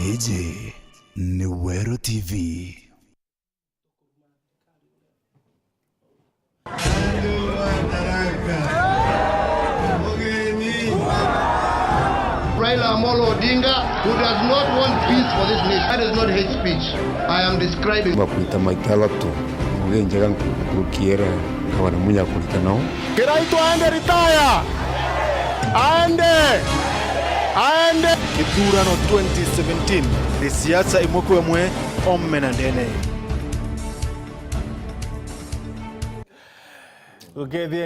Gigi ni Wero TV. Raila Amolo Odinga, who does not want peace for this nation. That is not hate speech. I am describing. Makuita maikalato, mugenjaga kukiera kawana munya kulita nao. Kiraito aende retire. Aende. Kithurano 2017. Siasa imokwe mwe omena ndene.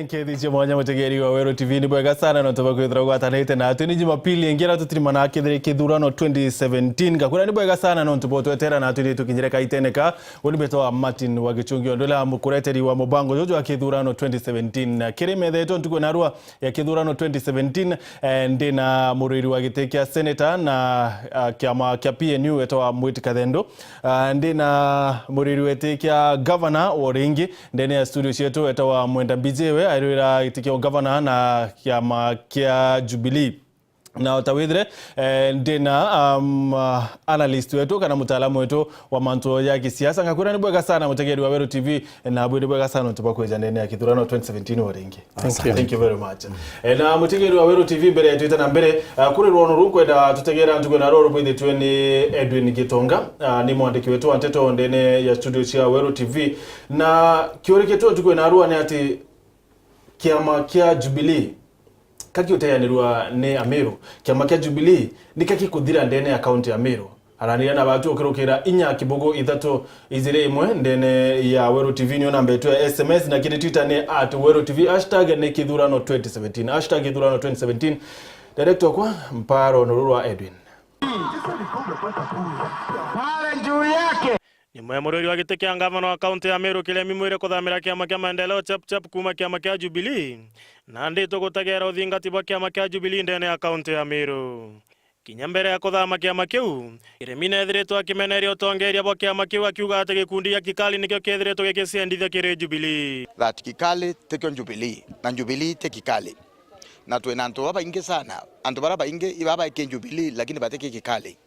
Nkethi chimwanya mutegeri wa Wero TV ni bwega sana no toba kwithira gwatanite na atu ni Jumapili ngira tutirima na kithire kithurano 2017 gakura ni bwega sana no tubo twetera na atu tukinyire kaiteneka uni beto Martin wa Gichungio ndola mukureteri wa Mubango jojo wa kithurano 2017 kirime theto ntuko na rua ya kithurano 2017 ndina muriri wa gitekia senator na kiama kia PNU eto Mwiti Kathendo ndina muriri wetekia governor Oringi ndene ya studio chetu eto Mwenda Bijewe airira itikio governor na kiama kia Jubilee na utawidre ndina analyst wetu kana mutaalamu wetu wa manto ya kisiasa ngakura ni bwega sana mutegeri wa Wero TV na bwede bwega sana tubakweja ndene ya kithurano 2017 Oringi. Thank you very much. Na mutegeri wa Wero TV mbere yetu na mbere kuri ruono rukwenda tutegera ntuko na roro bwide tweni Edwin Gitonga ni mwandiki wetu wa nteto ndene ya studio cia Wero TV na kioriketo tuko na ruwa ni ati kiama kia Jubilee kaki uteyanirwa ne Ameru kiama kia Jubilee nikaki kuthira ndene ya county ya Ameru aranira na batu okirukira inya kibogo ithatu izire imwe ndene ya Wero TV ni namba yetu ya SMS na kile Twitter ni @Wero TV # kithurano 2017 kithurano 2017 director kwa mparo nururwa Edwin pale juu yake ni mwemuriri wa gite kia ngavana wa kaunti ya Meru Kilemi mwire kuthamira kiama kia maendeleo chap kuma kiama kia Jubilee na ndito gutagera uthingati bwa kiama kia Jubilee ndene ya kaunti ya Meru kinya mbere ya kuthama kiama kiu Iremi nethiritwo akimeneria utongeria bwa kiama kiu akiuga ati gikundi gia Kikali nikio kethiritwo gikiciendithia kiri Jubilee that Kikali tekyo Jubilee na Jubilee te Kikali na twena antu baba inge sana antu bara inge ibaba ke Jubilee lakini bateke Kikali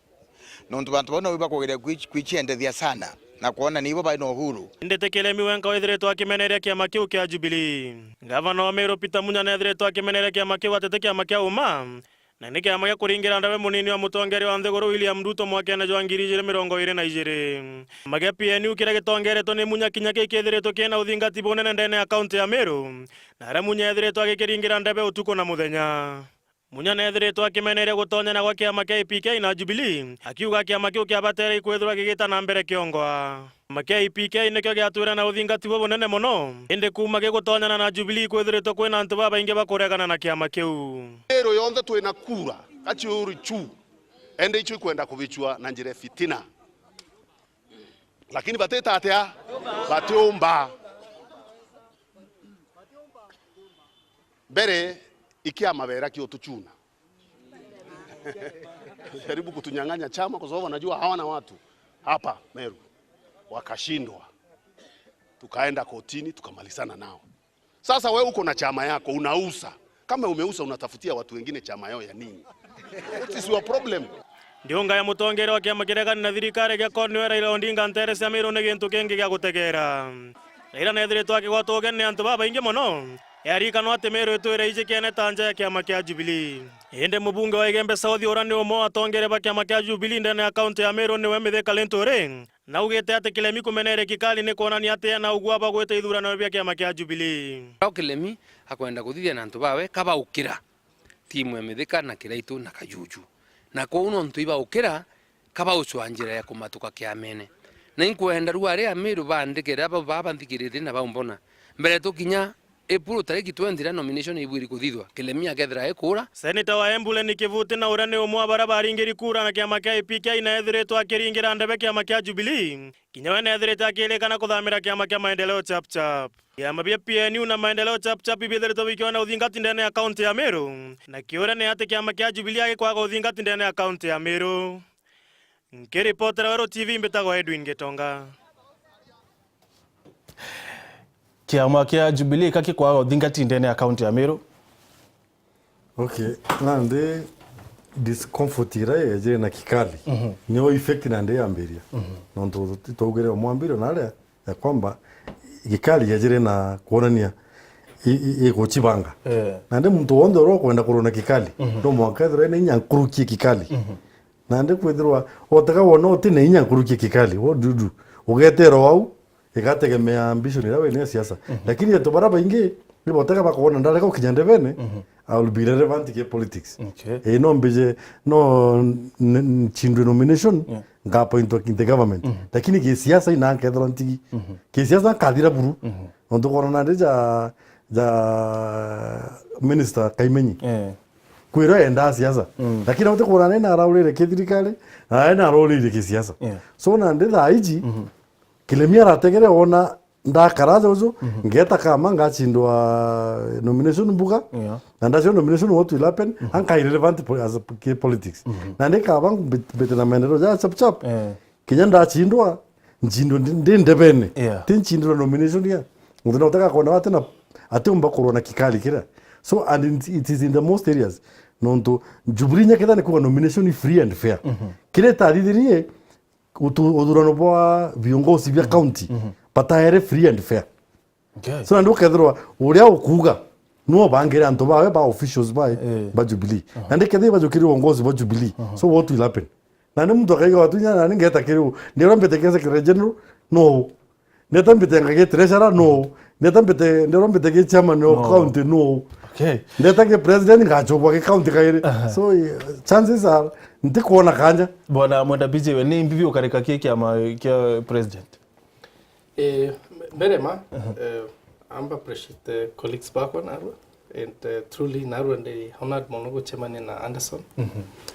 nontu bantu bona wiba kugera kwichiendethia sana na kuona nibo baino uhuru ndete Kilemi wenka wethiritwo akimeneria kiama kiu kia Jubilee gavana wa Meru Peter Munya nethiritwo akimeneria kiama kiu atete kiama kia uma na ni kiama gia kuringira ndawe munini wa mutongeri wa Nthiguru William Ruto mwakene jwa 2022 magia PNU kira gitongeretwo ni Munya kinya kikithiritwo kina uthingati bunene ndene ya county ya Meru na ara Munya ethiritwo agikiringira ndawe utuko na muthenya Munya nethiritwo akimeneria gutonyana gwa kiama kia IPK na Jubilee akiuga kiama kiu kia bateri kwithirwa gigita na mbere kiongwa makia IPK nikio giatwira na uthingati bunene muno inde kuma gigutonyana na Jubilee kwithiritwo kwina antu baba inge bakuregana na kiama kiu Ero yonthe twina kura achi uri chu ende icho kwenda kuvichwa na njire fitina lakini bateta atia batiomba bere ikia mabera kio tuchuna jaribu kutunyang'anya chama kwa sababu wanajua hawana watu hapa Meru wakashindwa tukaenda kotini tukamalizana nao. Sasa wewe uko na chama yako unausa, kama umeusa unatafutia watu wengine chama yao ya nini? What is your problem? Ndionga ya mutongere wa kiama kiregani na thirikari gia Cornwell Raila Odinga nterese Meru ni gintu kingi gia gutegera Raila nethiritwo akigwatwo ugeni antu baba ingi muno yarikano ati Meru etwire ije kiene tanja ya kiama kia Jubilee inde mubunge wa Igembe South Orani Omo atongere ba kiama kia Jubilee ndene ya county ya Meru niwe Mithika Linturi na ugete ati Kilemi kumenere Kikali ni kuonania ati na ugwa ba gwete ithurano bya kiama kia Jubilee Kilemi akwenda kuthithia na antu bawe kaba ukira timu ya Mithika na Kiraitu na Kajuju na kwa uno ntu iba ukira kaba ucwanjira ya kumatuka kiamene na inkwenda ruare ya Meru bandikira baba nthikirite na baumbona mbere tukinya Epuru tariki 20 nomination ibwiri kuthithwa Kilemi agethira ekura Senator wa Embule ni kivuti na urane umwa barabara ingiri kura na kiama kia IPK na ethiritwo akiringira ndebe kiama kia Jubilee kinyawe na ethirite akilekana kuthamira kiama kia maendeleo chap kiama bia PNU na maendeleo chap ibithiritwo bikiwa na uthingati ndene ya county ya Meru na kiura ni ati kiama kia Jubilee agikwaga uthingati ndene ya county ya Meru Nkiripotera Wero TV mbetagwo Edwin Gitonga kiama kia Jubilee kaki kwa uthingati ndene ya county ya Meru Okay, nande discomfort ira ejire na kikali nio effect na ndio ambiria nonto tugere omwambiro naria ya kwamba kikali ejire na kuonania iguchibanga na ndi muntu wonde ro kwenda kurona kikali ndo mwaka thre ni nyankuruki kikali na ndi kwithirwa otaka wona otine nyankuruki kikali wo dudu ugetero wau igategemea ambition irawe ni siasa lakini yetu baraba ingi nibotaka bakona ndaleka ukinyande bene I will be relevant ke politics no mbije no chindwe nomination nga point in the government lakini ke siasa ina kedro ntigi ke siasa kadira buru ondo korona deja minister Kaimenyi kwira enda siasa lakini wote korana na raulire ke thirikari na raulire ke siasa so na ndetha iji kilemia rategere ona ndakaraza uzo ngeta kama ngachindwa nomination mbuga na ndacho nomination what will happen anka irrelevant as politics na ndeka bangu betena menero ja chap chap kinya ndachindwa njindo ndebene tinchindwa nomination ya ngona utaka kuona watu na atumba corona kikali kira so and it is in the most areas nonto jubrinya keda ni kwa nomination free and fair kile tadhirie udurano bwa viongozi vya county pataere free and fair so ndo kedro uria ukuga no bangere anto bawe ba officials ba Jubilee ande kede ba jokiri uongozi ba Jubilee so what will happen na ndo mtu akaiga watu nya na ngeta kiri ndio mbetekeza kire general no neta mbetenga treasurer no neta mbete ke chairman no county no neta ke president ngachobwa ke county kaire so chances are ndikuona kanja bwana mwenda bije ni mbibi ukareka keki ama kia president Berema, I'm appreciate colleagues back on Narwa, and truly Narwa and the honored monogo chairman in Anderson.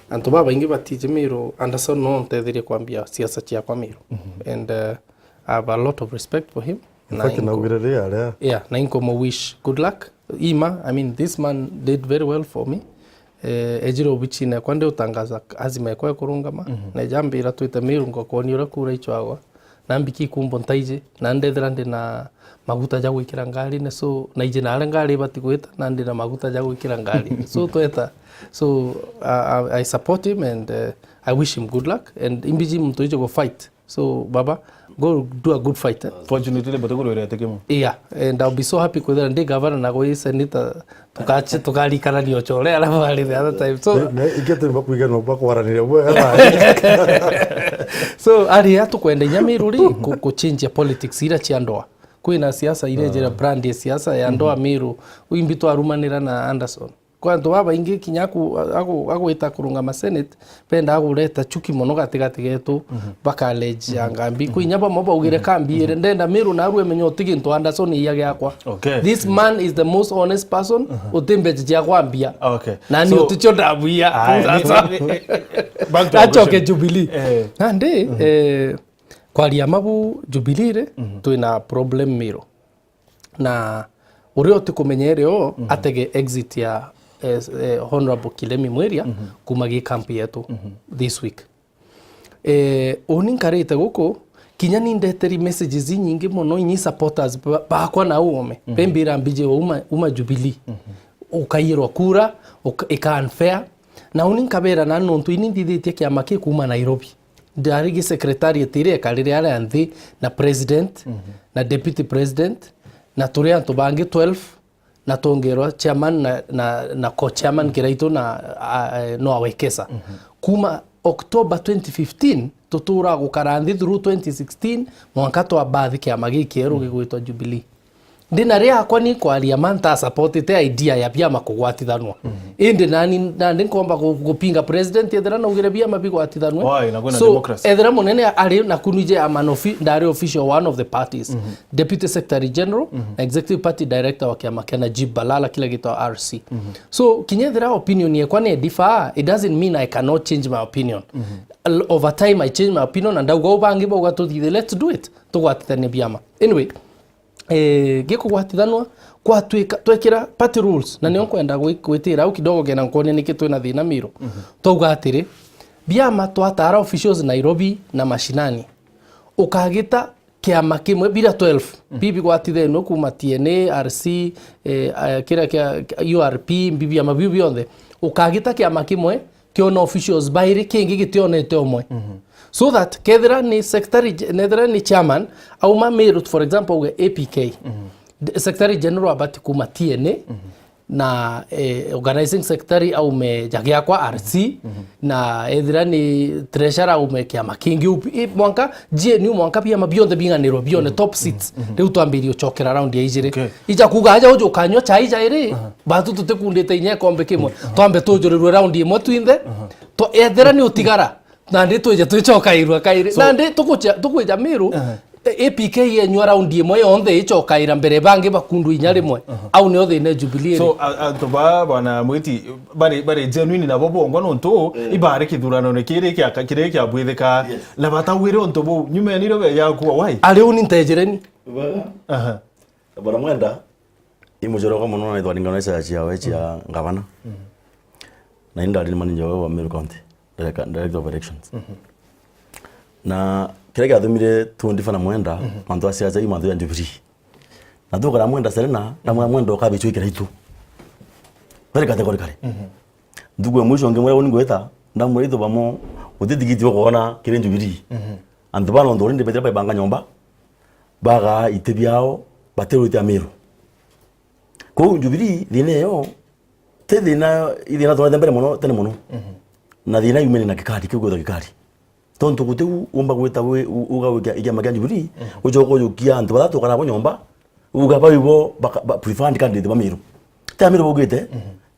And to baba ingiba tijimiro Anderson no ntedhiri kwambia siasa chia kwa miro. And I have a lot of respect for him. Yeah, na inko mo wish good luck. Ima, I mean this man did very well for me. Ejiro bichi na kwande utangaza azima kwa kurungama na jambira tuita mirungo kwa niura kura ichwawa. Nambiki kumbo ntaije nandetherande na maguta ja gwikira ngari ne so naije na ngari batigwita nandi na maguta ja gwikira ngari so tweta so I support him and I wish him good luck and imbiji mtu go fight so baba go do a good fight fortunately batagoro ere atekemo yeah and I'll be so happy kwethera ndi governor na go senator tukache tukali kana ni ochore ala bali the other time so igete bakuiga no bakwaranire bwe so ari atu kwenda nyamiruri ku change politics ira cia ndoa kwina siasa ile jera brand ya siasa ya ndoa miru uimbitwa arumanira na Anderson kwa ndo baba ingi kinyaku agwita kurunga ma senate penda agureta chuki mono gatigati getu bakaleji yangambi kwinyaba moba ugire kambi ire ndenda miru na arwe menyo tiginto Anderson iyage yakwa this man is the most honest person utembeje ya kwambia nani uticho ndabuya achoke Jubilee ande kwali amabu Jubilee twina problem miro na uri otikumenyere o atege exit ya Honorable Kilemi Mweria kumagi kampi yetu this week oninkarete goko kinya nindeteri messages nyingi muno inyi supporters bakwa na uome pembira mbije uma Jubilee ukairwa kura ika unfair na uninkabera na nontu inindithite kiama ki kuma Nairobi ndarigi secretariat ire kalire ala anthi na president na deputy president na turi antu bangi 12 na tongerwa chairman na co-chairman kiraito na no awekesa kuma October 2015 tutura gukaranthi through 2016 mwanka twa bathi kiama gikieru gigwitwa Jubilee ndina ria kwa ni kwaria manta support te idea ya biama kugwatithanwa indi nani komba gupinga president ethera na ugire biama bigwatithanwa so ethera munene ari na kunije amanofi ndari official one of the parties deputy secretary general executive party director wa kiama kana Najib Balala kila kitu RC so kinyethera opinion ye kwa ne differ it doesn't mean I cannot change my opinion over time I change my opinion and go bangi boga to let's do it tugwatithane biama anyway gikugwatithanwa kwa twekira party rules na nio kwenda gwitira au kidogo gena nkone niki twina thina miro tauga atiri biama twatara officials Nairobi na mashinani ukagita kiama kimwe bila 12 bibi gwatitheno kuma TNA RC kira kia URP bibi ama bibi yonde ukagita kiama kimwe kiona officials bairi kingi gitionete omwe so that kethira ni secretary nethira ni chairman au Meru for example we APK secretary general abati kuma TNA na organizing secretary au me jagia kwa RC na ethira ni treasurer au me kiama kingi mwanka GNU mwanka pia mabionde binganiro bione top seats riu twambirio chokera round ya ijire ija kuga aja ujo kanyo chai jairi batu tutekundite inya kombe kimwe twambe tujurirwe round imwe twinde to ethira ni utigara na ndi twije twichoka irwa kairi na ndi tukuja Meru APK yenyu round imwe yonthe ichokaira mbere bangi bakundu inya rimwe au ne othe ne Jubilee so atoba bana mwiti bari genuine na bobo ngono nto ibare kithurano ne kire kya bwithika la batawire onto bo nyume ni robe yakuwa wai ari uni ntejereni bara mwenda imujoro kwa muno na itwaringa na cha wechi ya gavana na inda ni manager wa Meru County director of elections na kile gathumire tundi na mwenda mantu asiaza imantu ya Jubilee na thukara mwenda serena na mwenda ukabichwikira itu very categorically ndugwe mwisho ngemwe woni gweta ndamwe itho bamo uthithigiti ukona kire Jubilee antu bana ndo rinde betera banga nyomba baga itebiao batero ite Meru ko Jubilee dine yo te dina idina to ndembere mono tene mono na dina yumene na kikadi kigotho kikadi tonto guteu umba gweta we ugawe ya magani Jubilee ujoko yukia antu batatu kana nyomba ugaba ibo preferred candidate ba Meru te Meru bugete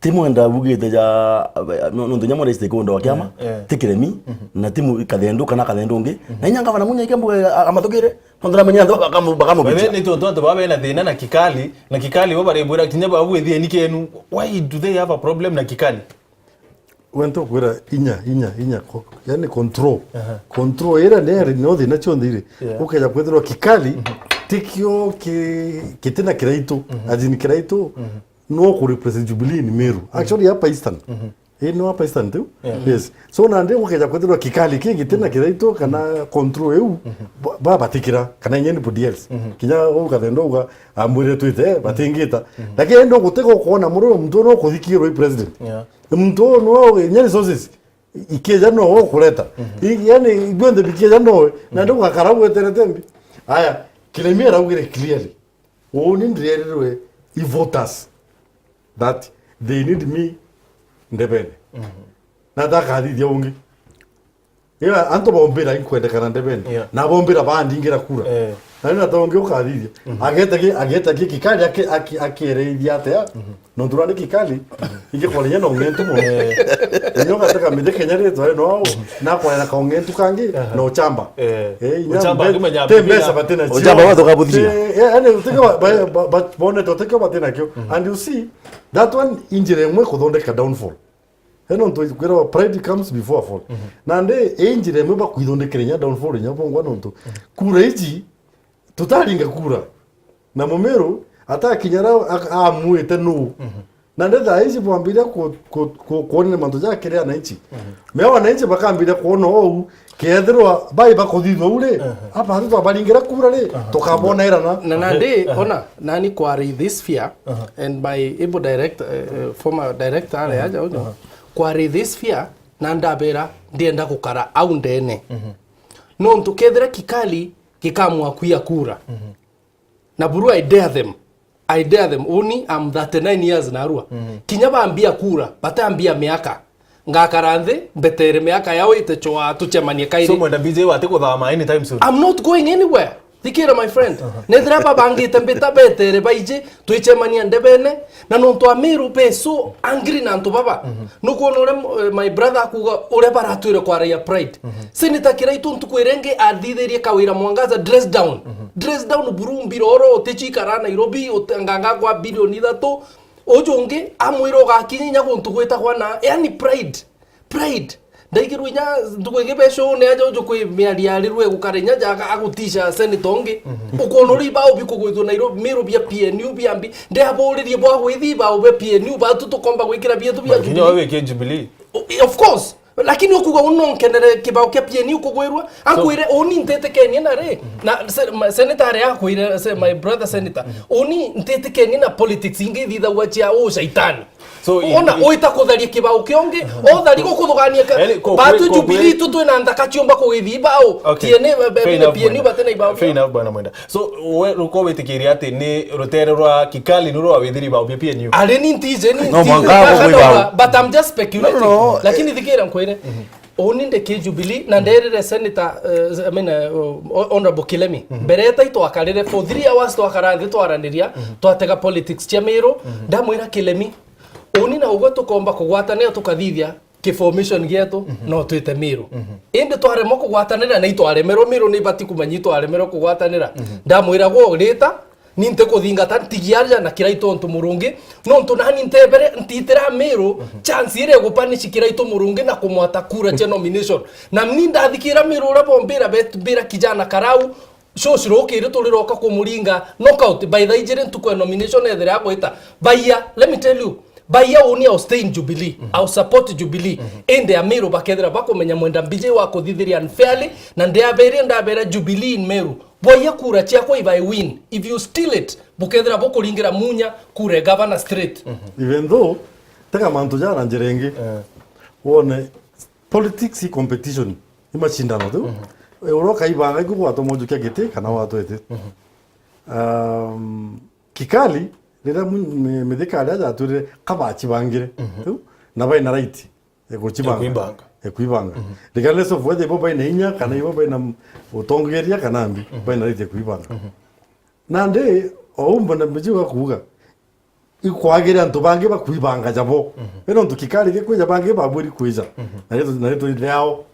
timu enda bugete ja no ndonyamo reste ko ndo wakiama tikiremi na timu kadendo kana kadendo ngi na nyanga bana munya ikembo amatogere ndra menya ndo bakamu bicha ni tonto babe na thina na kikali bo bare bura kinya ba bwethie nikenu why do they have a problem na kikali wento kwera inya yani control era nere no thina chondire ukaja kwethero kikali tikio kitena kiraito ajini kiraito no ku represent Jubilee ni Meru actually hapa Eastern no hapa Eastern tu yes so na ndio ukaja kwethero kikali kingi tena kiraito kana control eu baba tikira kana nyeni bodiels kinya ukathendo uga amwire twite batingita lakini ndo guteko kuona muro mtu no kuthikiro president mtu no nyeni sources ikeja no kuleta yani igwende bikeja no na ndo gakarabu eteretembi haya kilemira ugire clearly oni ndrerwe I voters that they need me ndebene na dakadi dia ungi ila anto bombera inkwende kana ndebene na bombera bandingira kura na tonge ukadithia ageta kikali akireithia atia no turani kikali ingikoria no ngentu mo nyo gataka mide Kenya reto no na kwa na kongentu kangi no chamba chamba kimenya tembesa batena chio chamba watu kabuthia yani uteka ba bone to teka batena kyo and you see that one injire mwe kuthondeka downfall eno nto kwera pride comes before fall na nde injire mwe ba kuthondekera nya downfall nya bongwa nto kura iji tutaringa kura na Meru ata kinyara amuete no na ndetha hizi bwambira kuona manto ja kiria na inchi mewa na inchi bakambira kuona ou kethirwa bai bakothithwa ule apa hatu baringira kura le tukabona era na ndi ona nani kwari this fear and by able direct former director ale aja uno kwari this fear na ndabera ndienda gukara au ndene no ntukethira kikali kikamwa kuya kura na buru I dare them uni I'm 39 years na arua kinya bambia kura batambia miaka ngakaranthe betere miaka yao itechoa tuchemanie kairi so mwenda BJ wate kuthama anytime soon I'm not going anywhere Dikira my friend nethira babangi tembeta betere baije tuichemania ndebene na nonto amiru pe so angry na nto baba nuko nore my brother akuga ure baratwire kwa Raia Pride seneta kiraitu ntukwerenge athitherie kawira Mwangaza dress down burumbiro oro techikara Nairobi otanganga kwa bilioni 3 ojonge amwiro gakinya kuntukweta kwana yani pride ndaikiru nya ndukwege besho ne ajo jukwe mialialirwe gukarenya jaga agutisha senatonge ukonori bao bikugwitwo Nairobi Meru bia PNU biambi ndehabo bwa gwithi bao be PNU batu tukomba gwikira bia tu bia Jubilee of course lakini okuga unonkenere kibao kia PNU kugwirwa akwire oni ntete Kenya na re na senator ya akwire my brother senator oni ntete Kenya na politics ingi thitha wachia o shaitani So ona oita kutharia kibao kionge othari gukuthugania batu Jubilee tutu na ndaka chiomba kugithibao tiene PNU batena ibao fair enough bwana mwenda. So we ruko wetikiria ati ni rutere rwa kikali nuro withiri ibao PNU ale ni ntije but I'm just speculating lakini thikira nkwire oninde ke Jubilee na nderere senator honorable Kilemi bereta itwakarire for 3 hours twakaranthi twaraniria twatega politics cia Meru ndamwira Kilemi oni na ugo tukomba kugwatanira tukathithia ki formation gietu no twite Meru inde twaremo kugwatanira na itwaremero Meru ni bati kumanyito twaremero kugwatanira ndamwira go rita ninte kuthingata tigiarja na kiraito ntu murungi no ntu nani ntebere ntitira Meru chance ire gupanish kiraito murungi na kumwata kura cha nomination na mninda thikira Meru ura bombira betubira kijana Karau shoshiro kire tuliroka kumuringa knockout by the ijere ntu nomination ethere agwita baya let me tell you baya oni au stay in Jubilee au support Jubilee ende Meru bakethera bakomenya mwenda mbije wa kuthithiria unfairly na ndabera Jubilee in Meru boya kura chiako if I win if you steal it bukethera bokuringira munya kure governor straight even though taka mantu jara njerenge wone politics competition imashindano tu uroka ibanga kubwato moju kya gete kana watu ete kikali rira medikali aja ture kabachi bangire tu na bai na right ekuibanga regardless of whether boba ina inya kana boba ina utongeria kana ambi bai na right ekuibanga nande oumba na mbijuga kuga ikwagira ntu bange bakuibanga jabo eno ntu kikali gekweja bange baburi kweja na leto leo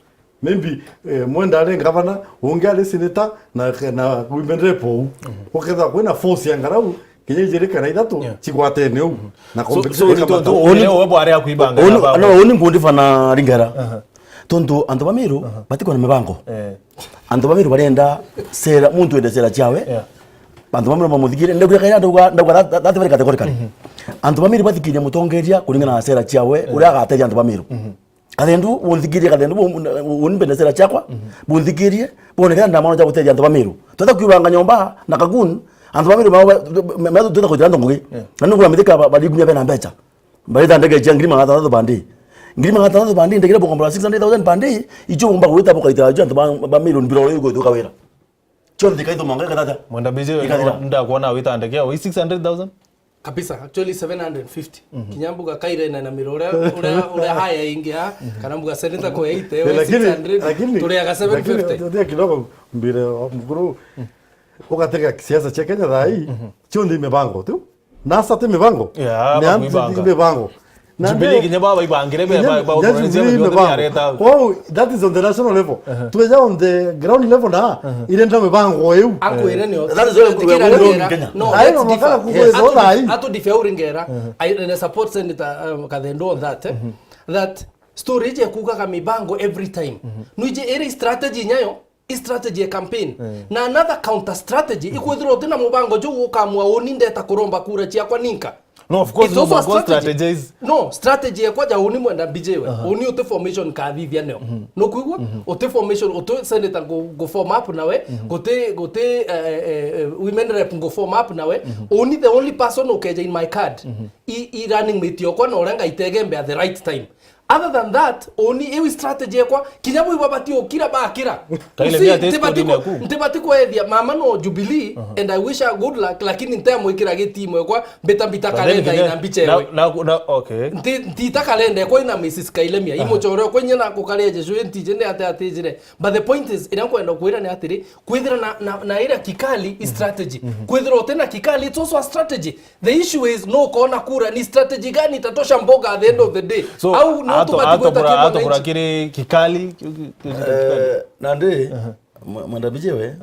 maybe mwenda ale gavana ungale senator na women rep okeza kwena force yangarau kinyejere kana idatu chigwate neu na competition so oni webo area kuibanga oni ngundi fana ringera tonto anto bamiru batiko na mebango anto bamiru barenda sera muntu ende sera chawe anto bamiru bamuthigire ndegure kaira ndagwa date bari categorically anto bamiru bathikiria mutongeria kuringana na sera chawe uria agateria anto bamiru Kadendu undigirie kadendu unbende sera chakwa bundigirie bonekana ndamano ja guteja anto bamiru tota kwibanga nyomba na kagun anto bamiru mezo tota kugira ndongoge nanu kula medika baligumya bena mbecha mbaita ndege jangri mangata bandi ngiri mangata bandi ndegire bokombola 600,000 bandi icho ngomba kuita bokaita jo anto bamiru ndiro yugo to kawera chondo dikaito mangaka tata mwenda bije nda kuona wita ndege 600,000 kabisa actually 750 kinyambuga kaire na mirora ura haya ingia kanambuga senator ko 800 tuliaga 750 ndio kidogo mbire mkuru ukateka siasa cha Kenya dai chondi imebango tu nasa te mebango ni mebango Jubilee kinyaba baibangire ba organization oh that is on the national level tuweja on the ground level na ile ndio mebango eu ako ile ni that is all Kenya no ayo makala kuweza dai atu difeuringera I support senator Kadendo on that storage ya kuka mibango every time nuje ere strategy nyayo strategy ya campaign na another counter strategy ikwithiro tena mubango jo ukamwa oninde ta kuromba kura chia kwa ninka no of course no strategies no strategy ya kwaja uni mwenda bijewe uni ute formation ka thithia neo no kuigwa ute formation ute senator go form up nawe gote women rep go form up nawe uni the only person ukeja in my card i running mate yokwa no renga itegembe at the right time. Other than that, only ewi strategy kwa kinyabu ibabati okira ba akira. Ntibati kwa edhia mama no Jubilee and I wish her good luck lakini ntemo ikira getimu kwa beta kalenda ina mbiche ewe. Okay. Ntita kalenda kwa ina Mrs. Kailemia. Imo choro kwenye na kukareje shwe ntijene ate jire. But the point is inako enda kuira ni atiri kwithira na ira kikali is strategy. Kwithira tena kikali it's also a strategy. The issue is no kona kura ni strategy gani itatosha mboga at the end of the day. So, au ato kurakiri kikali nande mwenda bijewe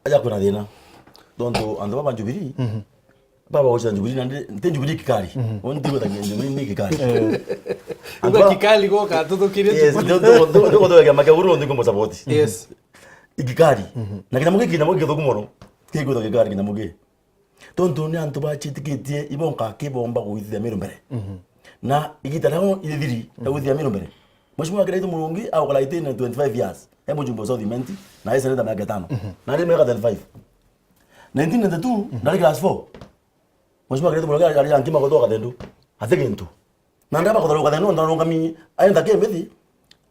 aja kuna dina donto ando baba Jubilee baba wocha Jubilee nande nte Jubilee kikali on tigo ta Jubilee ni kikali ando kikali go ka todo kire yes do ya makaburu ndo kombo support yes ikikali na kina muge to kumoro kigo to kikali kina muge donto ni anto ba chitikitie ibonka kibomba kuithia mero mbere na igitana ile diri na kuithia mero mbere mheshimiwa Kiraito Murungi au kala ite na 25 years hebu jumbo South Imenti na yeye ndio miaka 5 na ile miaka 35 1992 na class 4 Mheshimiwa Kirito Murungi ali yankima kutoka thendu athegentu na ndaba kuthoroka thendu ndonga mi aenda kemethi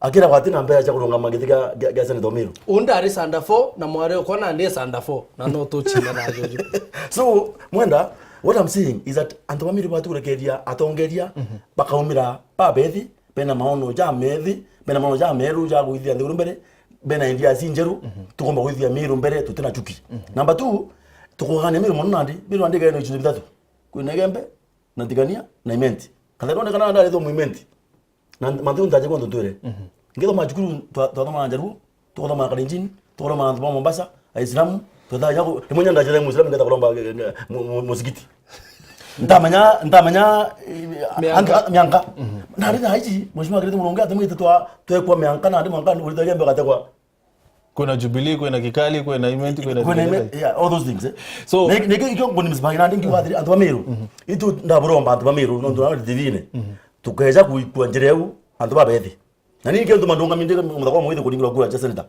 akira kwati na mbere cha kurunga magithika ga Senator Meru unda ari sanda 4 na mware ukona ndiye sanda 4 na no to china na jojo. So mwenda what I'm saying is that Anto Meru batu kurekeria atongeria bakaumira babethi bena maono ja methi bena maono ja Meru ja gwithia nduru mbere bena india sinjeru tukomba gwithia Meru mbere tutena chuki. Number 2 tukugane Meru monandi Meru andika ino ichundu bitatu kwina gembe na tigania na imenti kada ronde kana ndale to movement na mathu ndaje kondo twere ngido majukuru twatoma njaru tukoma kalinjini tukoma ntoma Mombasa Islam toda yako timonya ndaje le Muslim ngata kulomba musikiti ntamanya mianga na ri haiji Mheshimiwa Kirito Murungi atumite kwa mianga na ndi mwanga uri gembe katekwa kuna Jubilee, kuna Kikali, kuna Imenti, kuna yeah, all those things. So neke ikyo ngoni msibagina ndingi wadiri Anto Meru. Itu ndaburomba Anto Meru no ndona divine. Tukaja kuanjereu Anto babethi. Na nini kyo tumandonga mindeke mudakwa mwide kudingiro kura cha senator.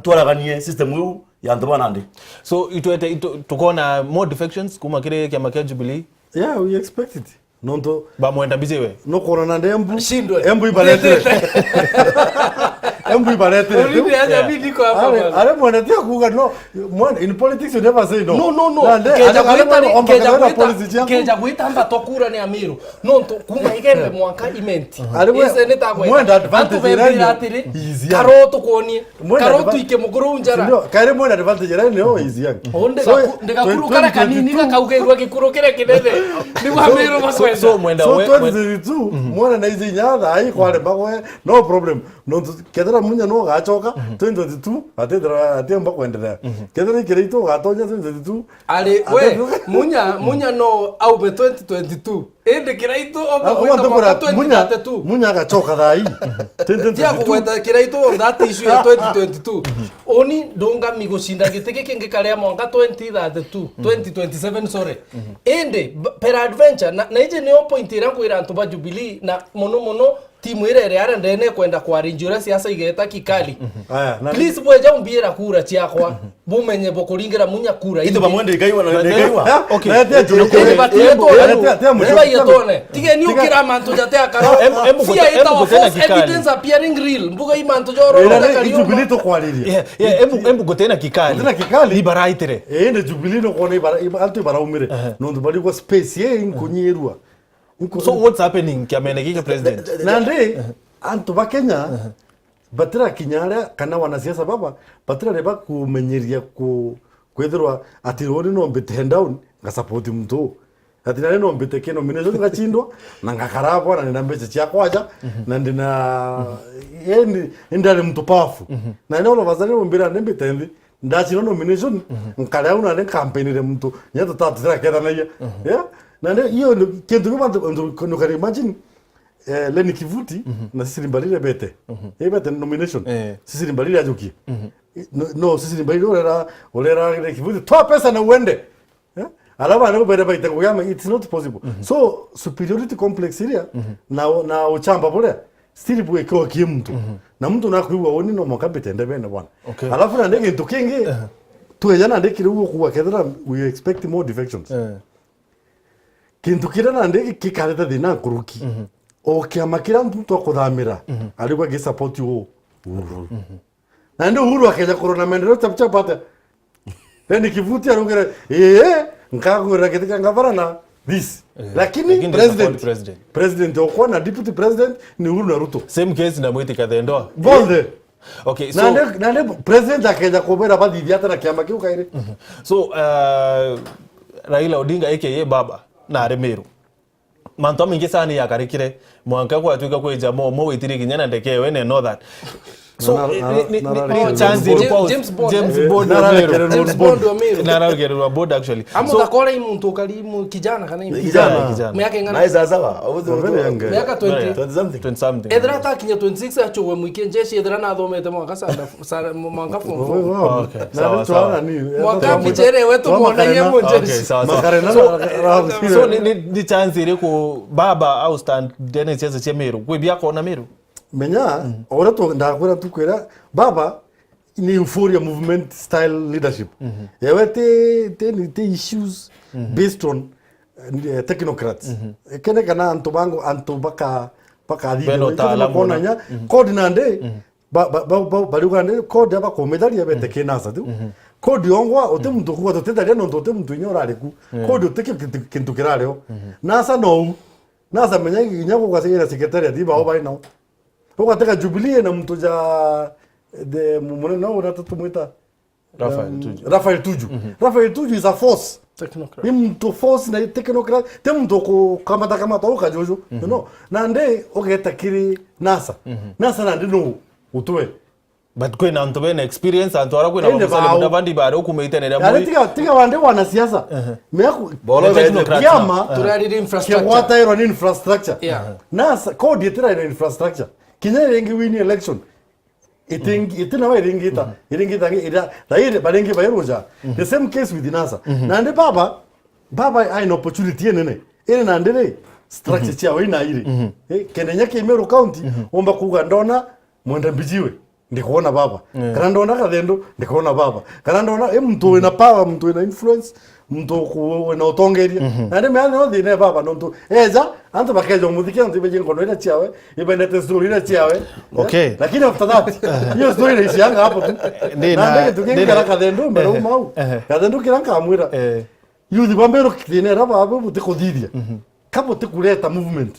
Twaraganie system yu ya Anto banandi. So itwete tukona more defections kuma kire kya makia Jubilee. Yeah, we expect it. Nonto ba mwenda bizewe. No corona ndembu. Shindwe. Embu ibalete. Embu ibalete. Olivia hata bidi kwa hapa. Ale mwanatia kuga no. In politics you never say no. No. Keja kuita amba tokura ni Amiru. No to kuma igembe mwanka imenti. Ise nitagwe. Mwenda advantage rani. Karoto kuoni. Karoto ike muguru njara. Ndio, kare mwenda advantage rani no easy yangu. Ndeka kuru kara kanini kakaugerwa kikuru kire kinene. Ni wa Amiru maswenda. So mwenda we. So 2022 mwenda na izi nyada ai kwale bakwe no problem. No kedra munya no gachoka 2022 atemba kuendelea. Kedra Kirito gatonya 2022. Ali we munya no au be 2022. Ende Kirito oba kwenda mwaka 2022. Munya gachoka dai. Tia kwenda Kirito on that issue ya 2022. Oni donga migoshinda giteke kenge kale mwaka 2027 sorry. Ende per adventure na ije ni point irangu ira Anto ba Jubilee na mono timu ile yare ndene kwenda kwa rinjura siasa igeta Kikali. Please bweja umbira kura chiakwa bumenye bokuringira munya kura ito bamwende igaiwa na igaiwa. Okay. Tige ni ukira manto jate akaro. Fia ita wa false evidence appearing real. Mbuga imanto joro ndaka Jubilee to kwaliria. Embu gotena Kikali. Gotena Kikali liberaitere. Ende Jubilee no kone alto bara umire. No ndubali kwa space ye inkunyerwa. So what's happening kiamene kika president? Nande Anto ba Kenya batira kinyara kana wanasiasa baba batira reba kumenyeria kwethirwa ati roni no mbite hand down nga support mtu ati nare no mbite keno nomination ngachindwa na ngakarabwa na nina mbeche cia kwaja na ndina yendi ndale mtu powerful na neno bazali mbira ndembite ndi ndachino nomination nkala una ne campaign re mtu nyato tatira keda na ya yeah na ndio hiyo kintu kama kari imagine Leni Kivuti na sisi nimbalile bete bete nomination sisi nimbalile ajuki no sisi nimbalile olera Leni Kivuti toa pesa na uende alaba anakubera baita kuyama it's not possible so superiority complex ile na uchamba bole still bwe kwa kimtu na mtu nakuiwa oni no mokabete ndebene bwana alafu na ndege ntokinge tuyana ndekire uwo kuwa kedra we expect more defections kintu kira na ndege kikareta dina kuruki o kiama kira mtu akuthamira alikuwa ge support yo na ndio Uhuru akaja corona maendeleo chapata Leni Kivuti arongera nkagura ketika ngavara na this lakini president okwa na deputy president ni Uhuru na Ruto same case na Mwiti Kathendo bolde. Okay, so nande president akaja kubera badhi hata na kiama kiu kaire so Raila Odinga aka baba na Meru manto mingi sana ya karikire mwanka kwa tuika kwa jamo mo witiri kinyana ndeke wene know that so ni chance ilikuwa James Bond na Bond actually so takora imuntu kalimu kijana kana kijana miaka ngana na sawa miaka 20 something edra ta kinya 26 achowe mwikenjeshi edra na thomete mwaka sana mwaka form okay sawa mwaka kijere wetu mwona yemo jeshi so ni chance ile ko baba au stand dene cheze che Meru kwe bia kona Meru menya ora to ndakwera tukwera baba ni euphoria movement style leadership yawete te issues based on technocrats kene kana antu bango antu baka Beno taalamu nya code nande bali ugande code aba komedalia bete kenasa tu code ongwa ote muntu kuwa totedalia no ote muntu inyora aliku code ote kintu kiraleo nasa no nasa menya nyago kwa sira secretariat iba oba ina ukateka Jubilee na mtu ja de mumone no unatumuita Rafael Tuju. Rafael Tuju is a force. Technocrat. Mtu force na technocrat. Te mtu kamata uka jojo. No. Nande ogeta kiri NASA. NASA nande no utwe. But kwe na ntobe na experience antwara kwe na wamusale mudabandi bari okumeite nere muri. Tika wande wana siasa. Meku bolo technocrat. Yama turari infrastructure. Kwa water on infrastructure. Yeah. NASA code yetira in infrastructure. Kinya yengi win election. Itina wa iringita ira daire barengi bayeroja. The same case with NASA. Nande baba ai an opportunity nene. Ene nande structure chia ina iri. Kenenya Kemero County omba kugandona mwenda mbijiwe. Ndikuona baba. Kanandona kadendo ndikuona baba. Kanandona mtu ina power, mtu ina influence, mtu na utongeria. Nande meana no dine baba nonto. Eza anto bakejo muziki anto beje ngono ina chiawe. Ibende story ina chiawe. Okay. Lakini after that, hiyo story inaishianga hapo tu. Nande tukengera kadendo mbero mau. Kadendo kiranka amwira. Youth bambero kitine baba butiko didia. Kapo tekuleta movement.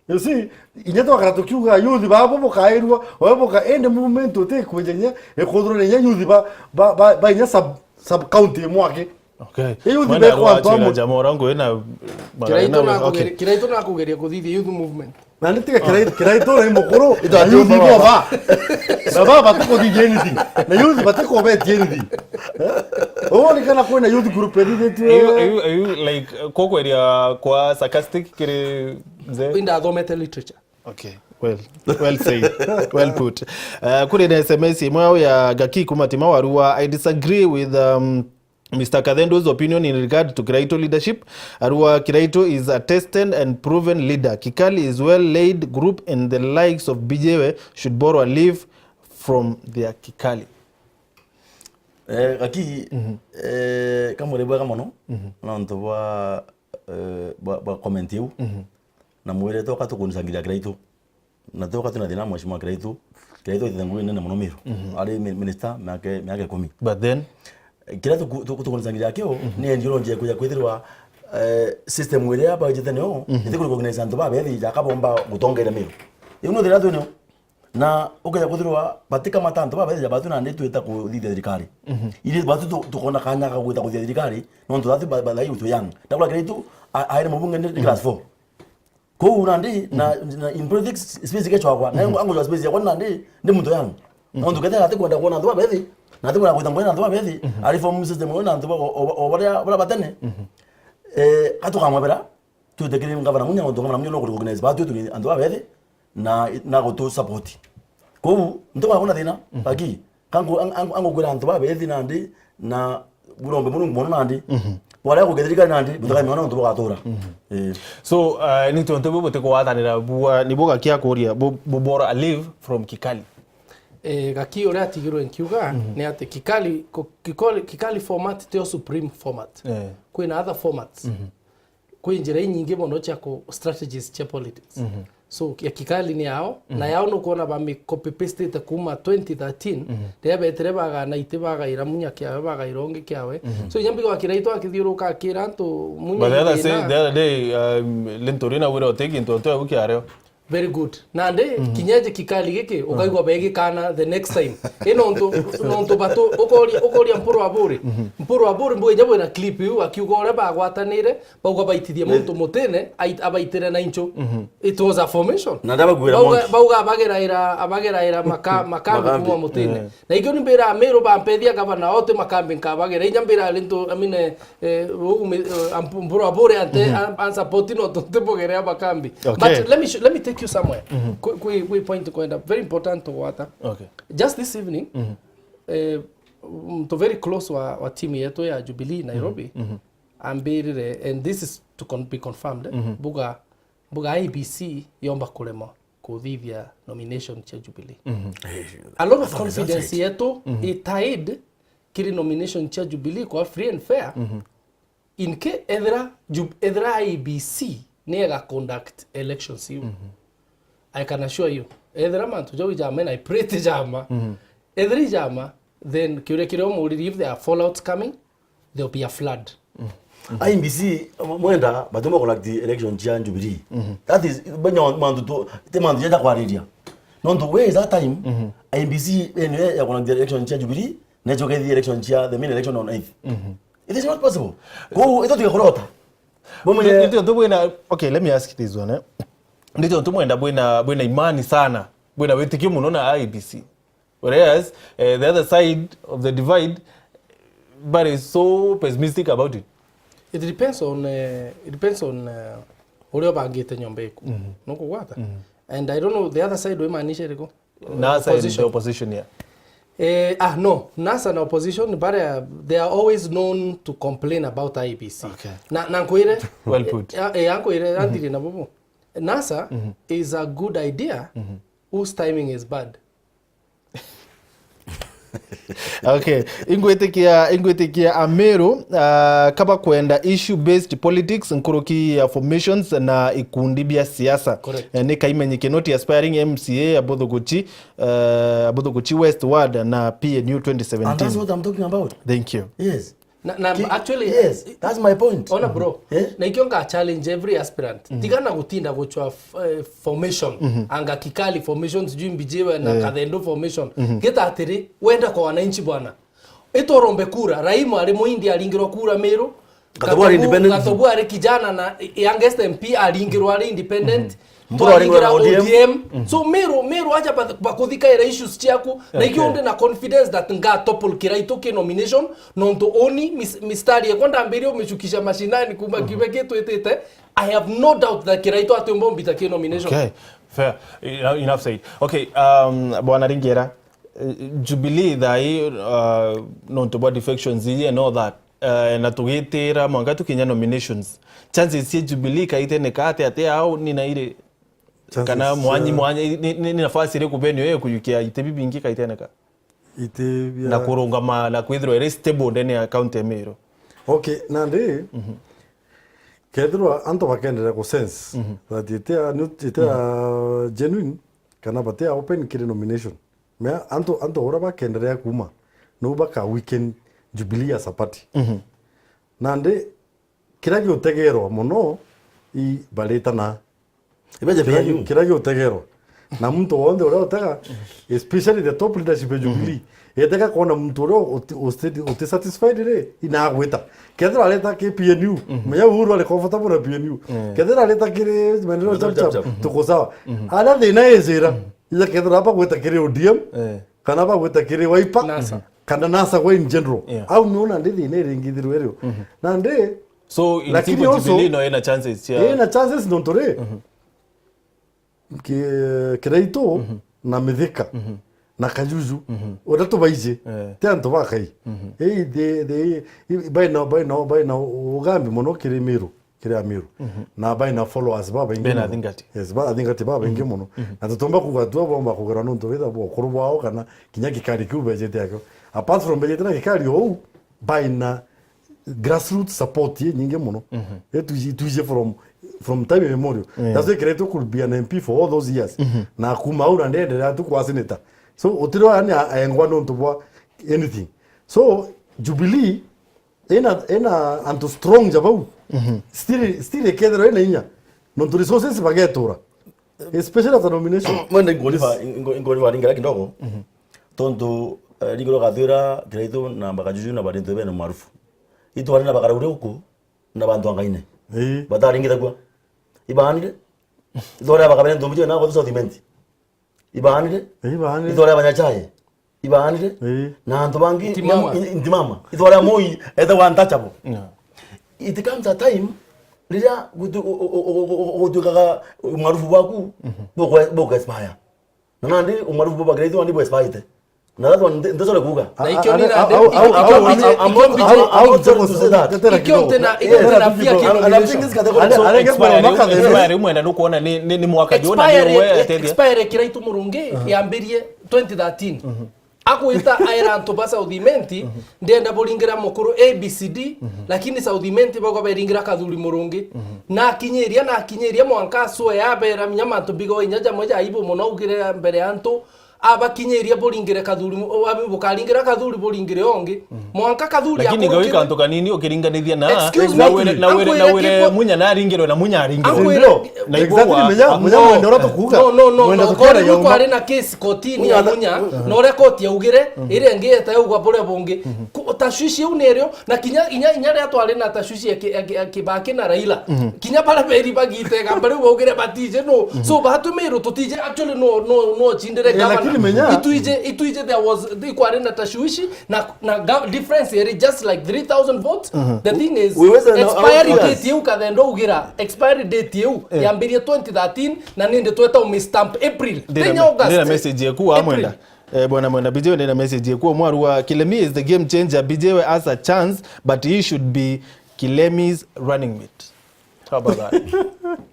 You see, inyeto akarato kiuga youth baba bokairwa, boka end movement ote kwenye ekodro nenya youth ba nya sub county mwake. Okay. Youth be kwa tomo jamora ngo ina kiraito na kugeria kuthithia youth movement. Nande tika kiraito na mokoro youth baba. Baba batiko di anything. Na youth batiko bet anything. Oni kana kwena youth group edit. Are you like koko area kwa sarcastic kire mzee? Inda thomete literature. Okay. Well said. Well put. Kule na SMS imwe ya Gaki kumatima warua, I disagree with Mr. Kadhendo's opinion in regard to Kiraito leadership. Arua Kiraito is a tested and proven leader. Kikali is well-laid group and the likes of BJW should borrow a leaf from their Kikali. Gaki kama ulebwa kama no na ntoba ba comment yu na mwere toka tukunisangira Kiraito na toka tunadina mheshimiwa Kiraito itangwe nene muno miro ali minister miaka 10. But then kira tukunisangira kyo ni njiro nje kuja kwithirwa system wele aba jitheneo ndikuri recognize antu babethi jakabomba gutongera miro ino ndira twino na ukaya kuthirwa batika matanto babethi jabatu na ndi twita kuthithia thirikari ili batu tukona kanya ka gwita kuthithia thirikari no ntu thati balai utu yang ndakula Kiraito aire mubunge ndi class 4 ko unandi na in politics space kecho kwa na ango ya space ya kwa nandi ndi muntu yangu no ntu ketera ati kwenda kuona ntu babethi na ati kwenda kuita ngwena ntu babethi ali form system ona ntu obara batene atukamwabera tutekiri ngabana munya ngo ngabana munya no recognize batu tu ntu babethi na go to support ko ntu bakona thina baki kango ango kwira ntu babethi nandi na burombe muno nandi wala kugedirika nandi butaka miona ntu bagatura so ni to ntu bote ko wathanira bua ni boga kia kuria bobora a live from Kikali. Gaki ore atigirwe nkiuga ni ate Kikali format teo supreme format. Kwina other formats. Kwi njira nyingi mono cha ko strategies cha politics. So ya Kikali ni yao na yao no kuona ba mi copy paste ta kuma 2013 ya betere baga na itebaga ira munya kya baga ironge kyawe. So nyambi kwa Kiraito akithiruka akira nto munya. But the other day Lentorina were taking to bukiareo. Very good. Nande kinyaje Kikali geke ukaigwa bege kana the next time. Eno ndo bato okoria mporo abure mbo nyabo na clip yu akiugora bagwatanire bagwa baitithia muntu mutene abaitire na incho. It was a formation. Nadaba gwira monki. Bauga abageraira makambi kuma mutene. Na ikyo nimbera amero bampethia gavana ote makambi nkabagera inyambira lento amine mporo abure ante ansupportino totepogerea makambi. But let me take you somewhere. We point to point up very important to water. Okay. Just this evening, to very close wa team yetu ya Jubilee Nairobi, and this is to be confirmed. Buga IBC yomba kulema kuthithia nomination cha Jubilee. A lot of confidence yetu tied kiri nomination cha Jubilee kwa free and fair. inke edra IBC nega conduct elections you. I can assure you. Edra man to jowi jama na pray te jama. Edri jama then kire muri if there are fallouts coming there will be a flood. IBC mwenda batuma conduct election chia Jubilee. That is banyo mandu to te mandu ya kwa area. No the way is that time IBC anyway ya conduct election chia Jubilee na choke the election chia the main election on 8th. It is not possible. Go ito tuyakorota. Okay, let me ask you this one. Ndito tumwenda bwena imani sana. Bwena wetikio muno na IBC. Whereas the other side of the divide but is so pessimistic about it. It depends on Oreo bangite nyombeku. Noko gwata. And I don't know the other side we manisha riko. NASA is the opposition here. No, NASA na opposition but they are always known to complain about IBC. Okay. Na nkoire well put. Nkoire andire na bobo. NASA is a good idea whose timing is bad. Okay, ingwetekia Ameru kaba kwenda issue based politics nkuruki formations na ikundi bia siasa. Ni kaimenyeke noti aspiring MCA Abodhoguchi Westward na PNU 2017. And that's what I'm talking about. Thank you. Yes. Actually yes, that's my point. Ona bro. Na ikionga challenge every aspirant. Tigana gutinda gochwa formation. Anga kikali formation sijui mbijewe na kadendo formation. Geta atiri wenda kwa wananchi bwana. Ito rombe kura. Raimu ali muindi alingirwa kura Meru. Gatobu ali kijana na youngest MP alingirwa ali independent. Tualingira ODM. So Meru aja bakuthika era issues chiaku na ikionde na confidence that nga topple kiraito nomination nonto oni mistari ekonda mbere umechukisha mashinani kumba kibeke twetete. I have no doubt that kiraito atombo mbita nomination. Okay, fair. Enough said. Okay, bwana Ringera, Jubilee dai nonto body defections and all that. Na tugetera mwanga tukinya nominations. Chances ya Jubilee kaite kate ate au nina ile kana mwanyi ni nafasi ile kubeni wewe kuyukia itebi bingi kaiteneka itebia na kurungama na kwithirwa ile stable ndani ya account ya Meru. Okay, nande kedro anto bakendera ko sense that ite genuine kana bate open kire nomination me anto ora bakendera kuma no baka weekend Jubilee as a party nande kiragi utegero muno I baleta na kiragi utegero na mtu wonde ora utega especially the top leadership of Jubilee eteka kona mtu ro uti satisfied re ina gweta kedra aleta ke PNU meya uru ale comfortable na PNU kedra aleta kire menero chap tuko sawa ala dina ezera ila kedra hapa gweta kire ODM kana hapa gweta kire Wiper kana NASA kwa in general au nuna ndithi ine ringithirwe rio na ndi so lakini Jubilee no ina chances ya ina chances nontore kiraito na Mithika na Kajuju odatu baije te anto bakai de baina ugambi mono kire Meru na baina followers baba ingi bena thingati yes baba thingati baba ingi mono na tutomba kugatua bomba kugara nonto wetha bo kuruba ao kana kinya kikari kube jete yako apart from bejete na kikari ou baina grassroots support ye nyinge mono tuje from time immemorial that's why Kireto could be an MP for all those years na kumaura ndende tu kwa senator so otiro ani aengwa nonto bwa anything so Jubilee ena anto strong jabau still kedro ena inya nonto resources bagetora especially after nomination mwende ngoliva ringera kidogo tonto ligoro gathira Kireto na Bakajuju na Barinto bene maarufu itu wale na bakara ure huko na bantu angaine bataringira kwa ibanire idora bakabene ndomuje na kwa sentiment ibanire idora banyachaye ibanire na antu bangi intimama idora moi either one touchable it comes a time lila gutuka maarufu waku boko expire na ndi maarufu baba Kireto ndi bo expire na that one ndio le kuga na ikioni na expire umwenda no kuona ni mwaka jona ni wewe expire Kireto murunge yambirie 2013 akwita aira antu ba Southimenti ndenda boringira mukuru ABCD lakini Southimenti bako beringira kathuri murungi na kinyeria mwanka so ya bera mnyama to bigo inyaja moja ibo muno ugire mbere antu abakinyeria boringire kathuri bukaringira kathuri boringire ongi mwanka kathuri lakini gawi kanto kanini ukiringanithia na were munya na ringiro na munya ringiro na exactly munya ndoro to kuga no ko ari na case kotini ya munya no rekoti ya ugire ire ngeta ugwa bore bonge tashwishi unerio na kinya inya atware na tashwishi kibaki na Raila kinya para beri bagite gambare ugire batije no so batumiro tutije actually no chindere gavana ituije there was the quarena tashwishi na difference here just like 3000 votes. The thing is expiry date you kadendo ugira expiry date you yambirie 2013 na ninde tweta umistamp April tenya August nina message yeku amwenda bwana mwenda bijewe nina message yeku mwaru wa Kilemi is the game changer. Bijewe has a chance but he should be Kilemi's running mate. How about that?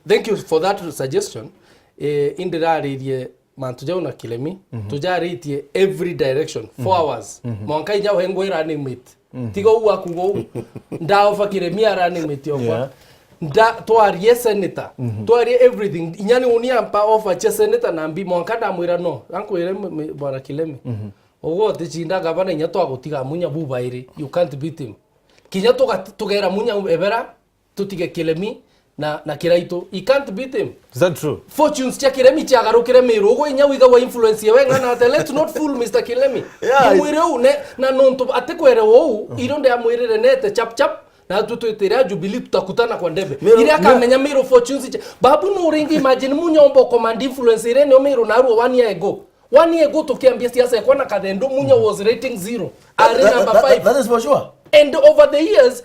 Thank you for that suggestion. Indiraririe man tujauna Kilemi tujaritie every direction 4 hours mwanka ija hengo running mate tigo uwa kugo ndaofa Kilemi running mate yofa nda twarie senator twarie everything inyani unia mpa offer che senator nambi mwanka ndamwira no ankwire bwana Kilemi ogo tichinda gavana nya twagutiga munya bubairi you can't beat him kinya tugera munya ebera tutige Kilemi na Kiraito he can't beat him. Is that true? Fortunes cha Kilemi cha garukire mero go inya wiga wa influence yewe ngana ate let's not fool Mr. Kilemi. Mwire une na nonto atekwere wo ironde amwirire nete chap na tutwetera Jubilee tutakutana kwa ndebe ile akamenya mero Fortunes babu no ringi imagine munyombo command influence ile no mero naruo 1 year ago tukiambia siasa yakwa na kadendo munya was rating 0 are number 5 that is for sure. And over the years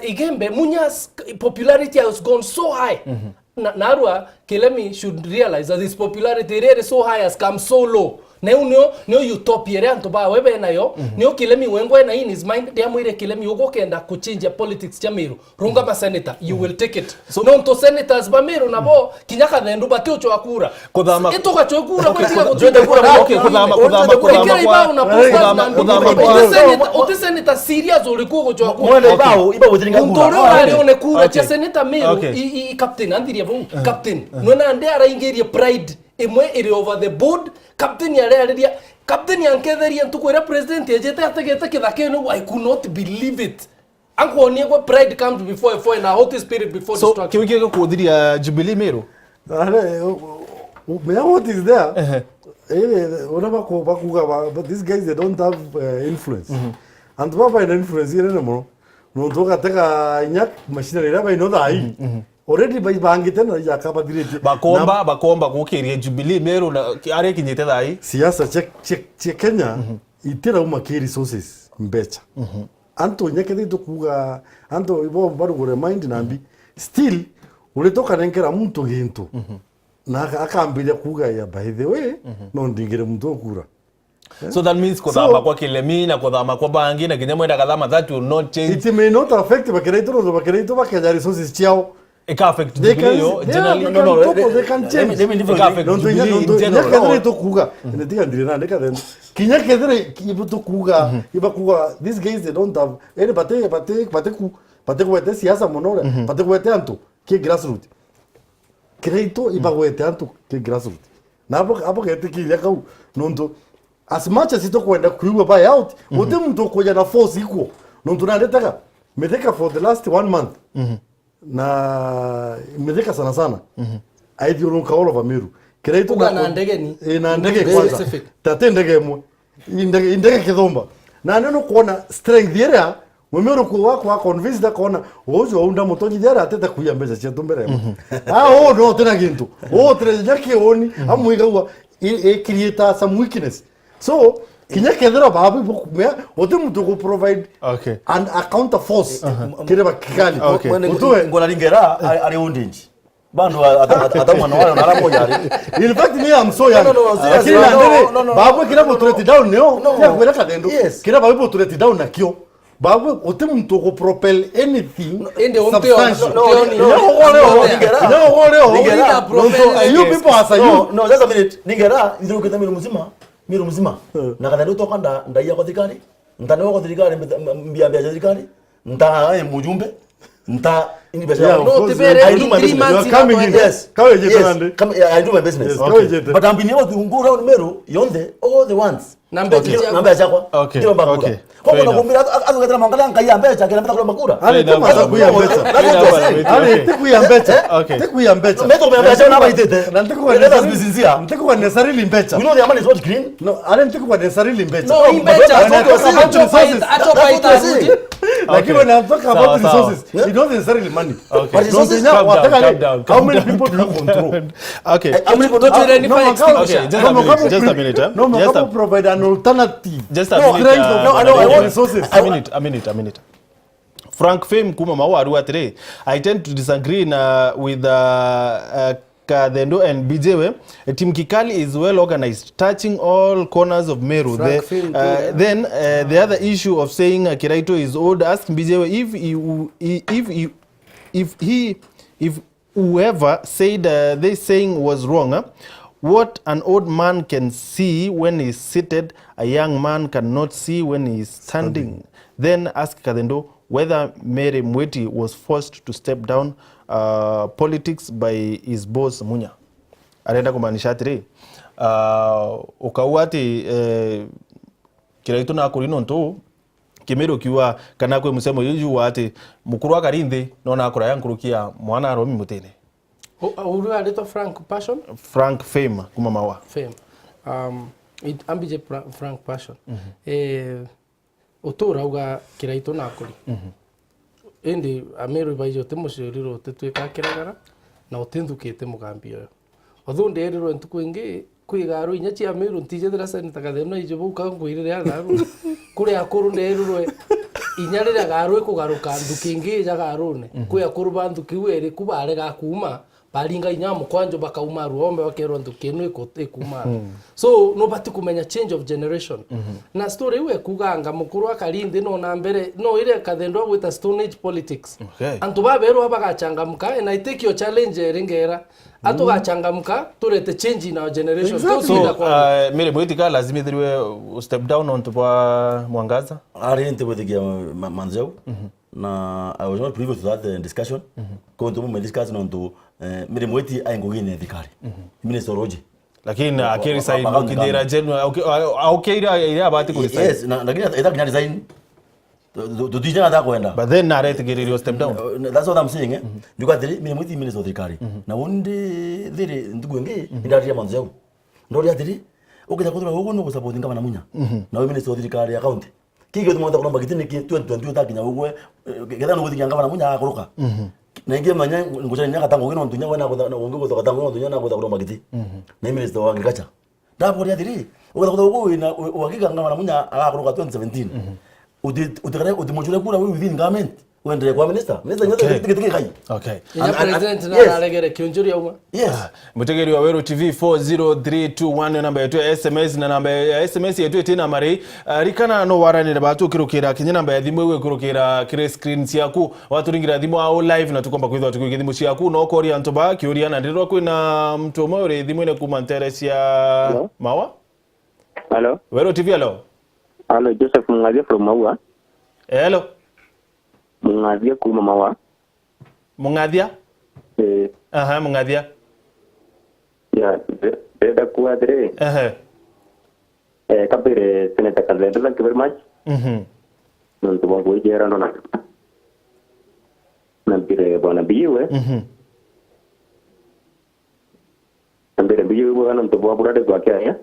Igembe Munya's popularity has gone so high. Narua Kilemi should realize that his popularity really so high has come so low. Neo utopia re antoba webe na yo neo Kilemi wengo na in his mind dia mwire Kilemi ugo kenda kuchange politics cha Meru runga ba senator you will take it so no to senators ba Meru nabo kinyaka thendo bate ocho akura kodama ito ka chokura kwa tiga kodama kodama senator serious ulikuwa cho akura mwende iba wotringa kura ntoro alione kura cha senator Meru i captain andiria bo captain nona ande ara ingeria pride imwe iri over the board captain ya captain yanketheria ntukwira president ejete ategete kithake no I could not believe it anko ni go pride comes before a foreign and holy spirit before destruction so kiwike kudhiria Jubilee Meru what is there whatever ko bakuga but these guys they don't have influence and baba ina influence ile no toka teka nyak machinery raba inodai already by bangite na yakaba direct bakomba gukiria Jubilee Meru na are kinyete thai siasa che Kenya itira umaki resources mbecha anto nyakete tukuga anto ibo baru go remind nambi still ulitoka nenkera mtu gintu na akambile kuga ya by the way no ndingire mtu kura. So that means kodama kwa Kilemi na kodama kwa bangi na kinyamwenda kadama that will not change. It may not affect Bakeraito bakaja resources chao. It can affect Jubilee generally. No, they can change. Let me affect Jubilee in general. Nyakadere to kuga. Ndiga ndirina ndeka then. Kinyakadere ibuto kuga. Iba kuga. These guys they don't have any pate kuwete siasa monora. Pate kuwete antu ke grassroots. Kreito iba kuwete antu ke grassroots. Na hapo kete kilekau nondo as much as ito kwenda kuiwa buy out wote mtu koja na force iko nondo naleta meteka for the last 1 month na meteka sana I don't call over Meru Kreito na ndege ni na ndege kwanza tate ndege mo ndege kidhomba na neno kuona strength area Mwemeru kwa convince da kuona ozo unda motonyi dara ateta kuyambeza chetu mbere no tena gintu tena yake oni amuiga wa create some weakness so kinyakethera babu mea ote mtu go provide an counter force kireba kikali ngola lingera ari undinji bando atamwana wale na ramo yari in fact me I'm so young no babu kireba to let down no ya kwela kadendo kireba babu to let down nakyo babu ote mtu go propel anything ende onte you people as you no just a minute ningera ndiro kitamiro muzima Meru mzima. Na kadha ndoto kanda ndaiya kwa thirikari. Ntano kwa thirikari mbia thirikari. Nta mujumbe. Nta ini biashara. No, tibere I do my business. Yes. Kawe jeta nande. I do my business. But I'm being able to go around Meru yonde all the ones. Nambe chakwa. Okay. Okay. Kwa nakumbira azoketera mangala ngaya mbecha kila mpaka makura. Ale kama kuya mbecha. Ale tikuya mbecha. Okay. Tikuya mbecha. Meto mbecha na baitete. Na ntikuwa necessarily mbecha. We know the money is not green. No, ale ntikuwa necessarily mbecha. No, mbecha acho paita rudi. Like when I talk about resources, it doesn't necessarily money. Okay. But resources how many people do you control? Okay. How many people do you identify? Okay, just a minute. No, no, provide an alternative. Just a minute. I want resources. A minute. Frank Fame kuma mawaru atire. I tend to disagree with Kadendo and BJW. Team Kikali is well organized, touching all corners of Meru. Then the other issue of saying Kiraito is old, ask BJW if whoever said this saying was wrong. What an old man can see when he's seated, a young man cannot see when he's standing. Then ask Kadendo whether Mary Mweti was forced to step down politics by his boss Munya. Arenda kumaanisha atiri ukauati Kiraito na akurino nto Kimeru kiwa kana kwe musemo yuju wati mukuru wa karinde nona akura yankurukia mwana Romi Mutene. Uru alito Frank Passion? Frank Fame kuma mawa. Fame. Ambije Frank Passion. Utora uga Kiraito na akuri. Indi Ameru baijo temushiriro tetweka kiragara na utindukite mugambi yo. Othunde eriro ntuku ingi kwigaru inya cia Ameru ntije dirasa nitakathemna ijobu kangwirire agaru kuri akuru nderurwe inya rira garu ikugaruka nduki ingi jagarune kwi akuru bandu kiwere kubare gakuma baringa inya mukwanjo bakauma ruombe bakero nduki inu ikuma. So no bati kumenya change of generation. Na story we kuganga mukuru akarinde no na mbere no ile Kadendo gwita Stone Age politics. Antu babero abagachangamka and I take your challenge ringera atugachangamka turete change in our generation. So Mary Mweti ka lazima thiriwe step down on kwa Mwangaza arinte bothigia manzeu na I was not privy to that discussion ko ntumu me discuss no ntu Mary Mweti aingogine thikari minister Roji lakini akiri sai ukidera jenu okay ile abati kulisa. Yes na lakini ita design do tijana da kwenda but then narete geriri step down. That's what I'm saying eh because Mary Mweti minister thikari na wonde thiri ndugwenge ndaria manzeu ndori atiri ukija kuthira huko no support ngaba na Munya na we minister thikari account kige tumonda kulomba kitini ki 2022 takinya ugwe getha no guthia ngaba na Munya akuruka na ingie manya nguchani nyaka tango ngino ntunya wana na unge guthoka tango ngino ntunya na guthoka kulomba kiti na minister wa agriculture ndapo ria thiri ukathoka ugo ina uhakika ngaba na Munya akuruka 2017 utikare utimujule kula we within government wende kwa minister nyote tikitiki kai. Okay. Ya president na alegere kionjuri uma. Yes. Mutegeri wa Wero TV 40321 namba yetu ya SMS na namba ya SMS yetu tina mari rikana no warani na batu kirukira kinya namba ya thimu we kurukira kire screen ciaku waturingira thimu au live na tukomba kwithwa tukuge thimu ciaku no kori antoba kiuria na ndirwa kwina mtu umwe uri thimu ine kuma ntere cia mawa. Hello. Wero TV hello. Hello, Joseph Mungadia from Maua. Hello. Mungadia kuma Maua. Mungadia? Aha, Mungadia. Ya, beda kuadre. Kapire Senator Kadendo, thank you very much. Nonto bongo ijera nona. Nampire bona biwe. Nampire biwe bwana nonto bwa burade kwa kaya.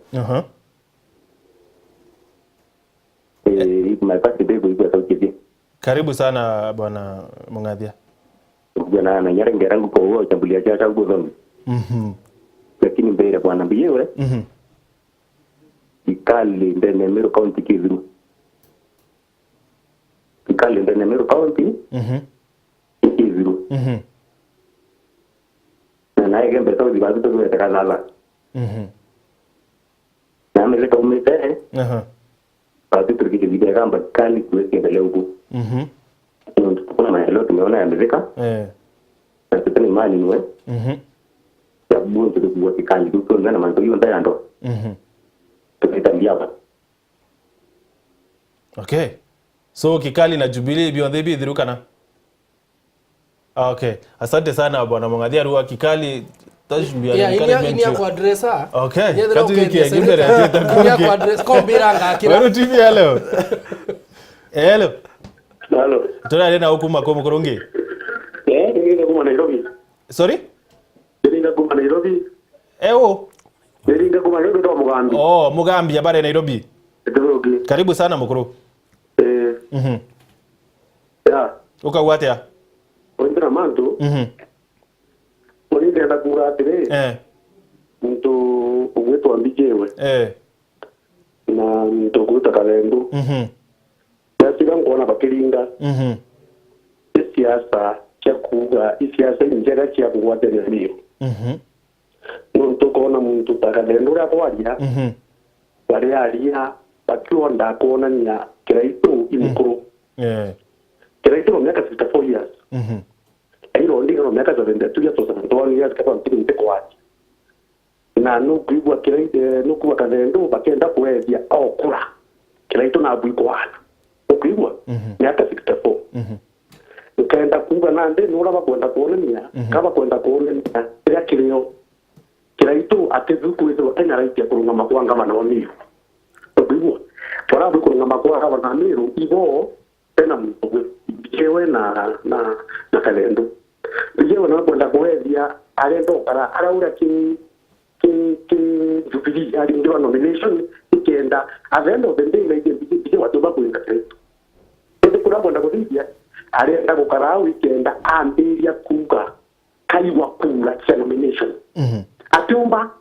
Karibu sana bwana Mungadia. Bwana na nyarengera nguko huo chambulia cha tangu dhambi. Lakini mbele bwana biwe. Ikali ndene Meru County Kiziru. Ikali ndene Meru County. Kiziru. Na yeye gembe saudi bazu to wete kanala. Na mele ka umete. Pati turiki video gamba kali kuendelea huko. Kuna maeneo tumeona yamefika. Na tutani mali niwe. Sababu tulikuwa kikali tuko na mambo hiyo ndani ndo. Tukitambia yaba. Okay. So Kikali na Jubilee beyond the dhirukana. Okay. Asante sana bwana Mungathia Rua Kikali tashbia ini ya kuadresa. Okay. Katu hiki ya gimbere ya teta. Ini ya kuadresa kombiranga akira. Wero TV hello. Hello. Hello. Tuna rena huku makomo kurungi. Ndio kuma Nairobi. Sorry? Ndio kuma Nairobi. Ewo. Ndio kuma Nairobi ndo Mugambi. Oh, Mugambi ya bare Nairobi. Ndio. Karibu sana mukuru. Ya. Ukagwate ya. Oindra manto. Oindra kura tere. Mtu ugwetu ambijewe. Na mtu kuta kalendo. Yasiga ngona bakiringa. Siasa chakuga isiasa injera chia kuwate ndio. Mtu kona mtu takalendo ya kwalia. Wale alia bakiwa kuona nya kiraitu imukuru. Kiraitu no miaka 64 years. Airo ndinga no miaka 72 years Antonio years kama mpini mpeko wachi. Na nukuigwa kiraitu nukuwa kalendo bakenda kuwezia au kura. Kiraitu na abu ikwana. Nukuigwa miaka 64. Ukaenda kuga nande nura bakwenda kuonania kama kwenda kuonania kila kilio. Kiraitu atezuku wezo Kenya right ya kurunga makwanga manoni. Nukuigwa Fora buku ngamakwa haba na miru ibo tena mtu bijewe na kalendo. Bijewe na kwenda kuwezia alendo para araura ki Jubilee ali ndio nomination ikienda avendo bende ile bijewe watu bakwenda kretu. Ndio kuna kwenda kudia alenda kukara weekend ambiria kuga kaiwa kula cha nomination. Atumba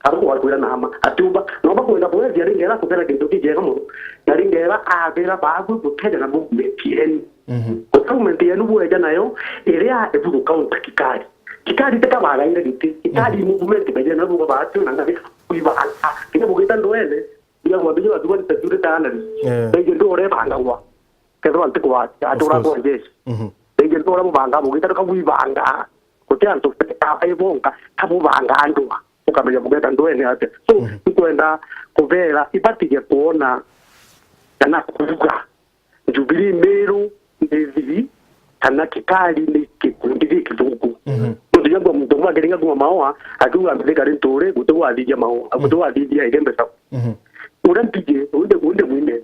Aruko wakwira na hama atumba no bakwenda kuwezia ringera kugera kintu kijega mu naringera abera bagu gutera na movement yenu movement yenu bweja nayo iria ebugo counter Kikali teka baraire giti Kikali movement beje na bugo batu na ngabe kuiba kina bugita ndoele ya mwabijo watu ni security tana beje ndore banga wa kedo ante kwa atura kwa jeshi beje ndore banga bugita ka kuibanga kutia ndo teka aibonga kabubanga ndwa ukamenya mugenda ndoene ate so kwenda kuvera ipatige kuona kana kuvuga Jubilee Meru ndezi kana Kikali ni kikundi kitungu ndio ngo mtu mwa gelinga kwa maoa akiwa ameka ntore gutu adija maoa gutu adija igembe sa urampije unde mwine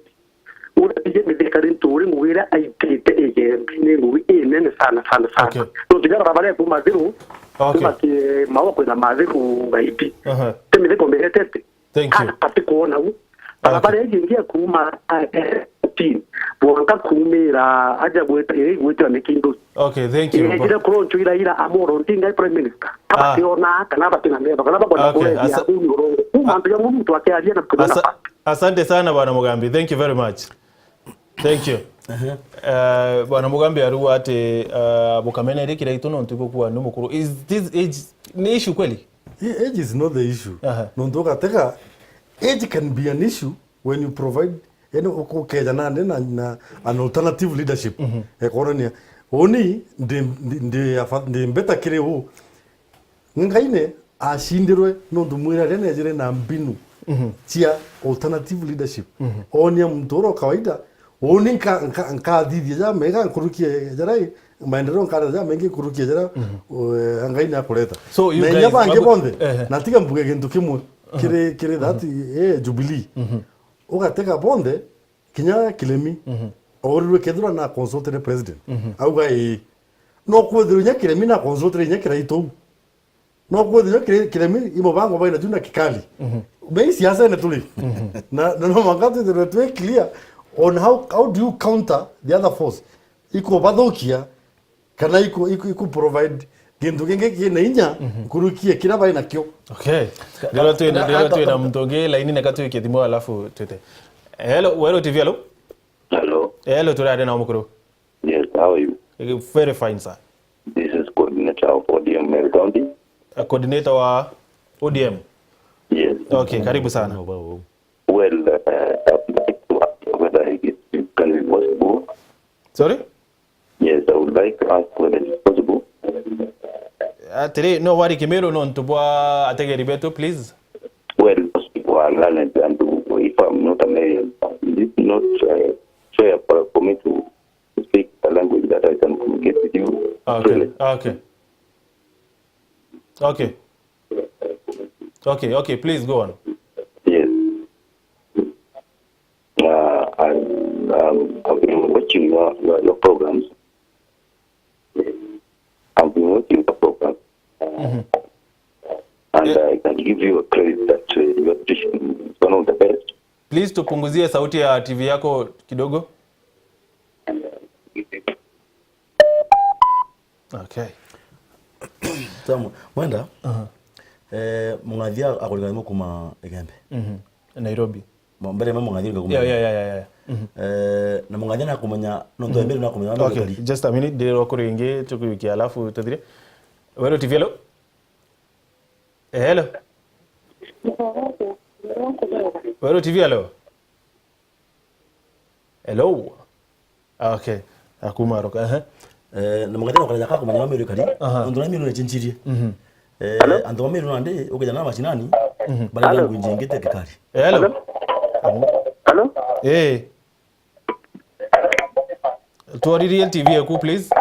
urampije meka ntore ngwira aitete igembe ne ngwi nene sana ndio barabara kwa maziru kuma ke maoa kwa maziru ngaipi temile kombe tete pati kuona barabara yengia kuma Bwanga kumira aja gweta mekindo. Okay, thank you. Ira kroncho ira amoro ndinga prime minister. Abationa kana batina meba kana bakona kuwezia urongo. Umantu ya mtu akialia na kuna. Asante sana bwana Mugambi. Thank you very much. Thank you. Bwana Mugambi Arua ate Bukamene ile kile itono ntuko kwa numukuru. Is this age ni issue kweli? Age is not the issue. Nondoka teka age can be an issue when you provide ukeja na an alternative leadership ekorania oni ndi mbeta kire hu ngaine ashindirwe no ndumwira rene jire na mbinu tia alternative leadership oni mtoro kawaida oni nka didi ja mega kurukie jarai maendeleo nkara ja mengi kurukie jara ngaine akuleta so you guys bange bonde natika mbuge kintu kimwe kire that Jubilee ugateka bonde kinya kilemi orwe kedura na consulter president auga no kwethiru nya kilemi na consulter nya kiraito no kwethiru kilemi imo bango baina juna Kikali bei siasa ina tuli na no mangatu de retwe clear on how do you counter the other force iko badokia kana iko provide gintu genge kine inya kurukie kila baina kyo. Okay, leo tu ina mtonge laini na katu ikithimo alafu tete. Hello, Wero TV, hello? Hello. Hello, Turade na Omukuru. Yes, how are you? Very fine, sir. This is coordinator of ODM Meru County. Coordinator wa ODM? Yes. Okay, karibu sana. Well, I would like to ask whether it can be possible. Sorry? Yes, I would like to ask whether it's possible. Today, no worry, Kimero, no, to boa ategeri beto, please. Well, most people are learned and if I'm not a male, it's not fair for me to speak a language that I can communicate with you. Okay, please go on. Yes. I've been watching your programs. I've been watching the program. And I can give you a credit that your station is one of the best. Please tupunguzie sauti ya TV yako kidogo. Okay. Tamu, mwenda? Mungathia akoligana kuma Igembe. Nairobi. Mbere mungathia ngakuma. Yeah. Na mungathia na kumenya nondo mbere na kumenya. Okay, just a minute, ndiro kuringe tukuikia alafu tuthire. Wero TV hello? Hello. Wero TV hello? Hello. Okay. Akuma roka. Na mungathia kwa yaka kumenya mbere kali. Ndo na mimi no chinchirie. Ando mimi no ande ukijana mashinani. Bali yangu njingete kikali. Hello. Hello? Tuaririe TV yaku please.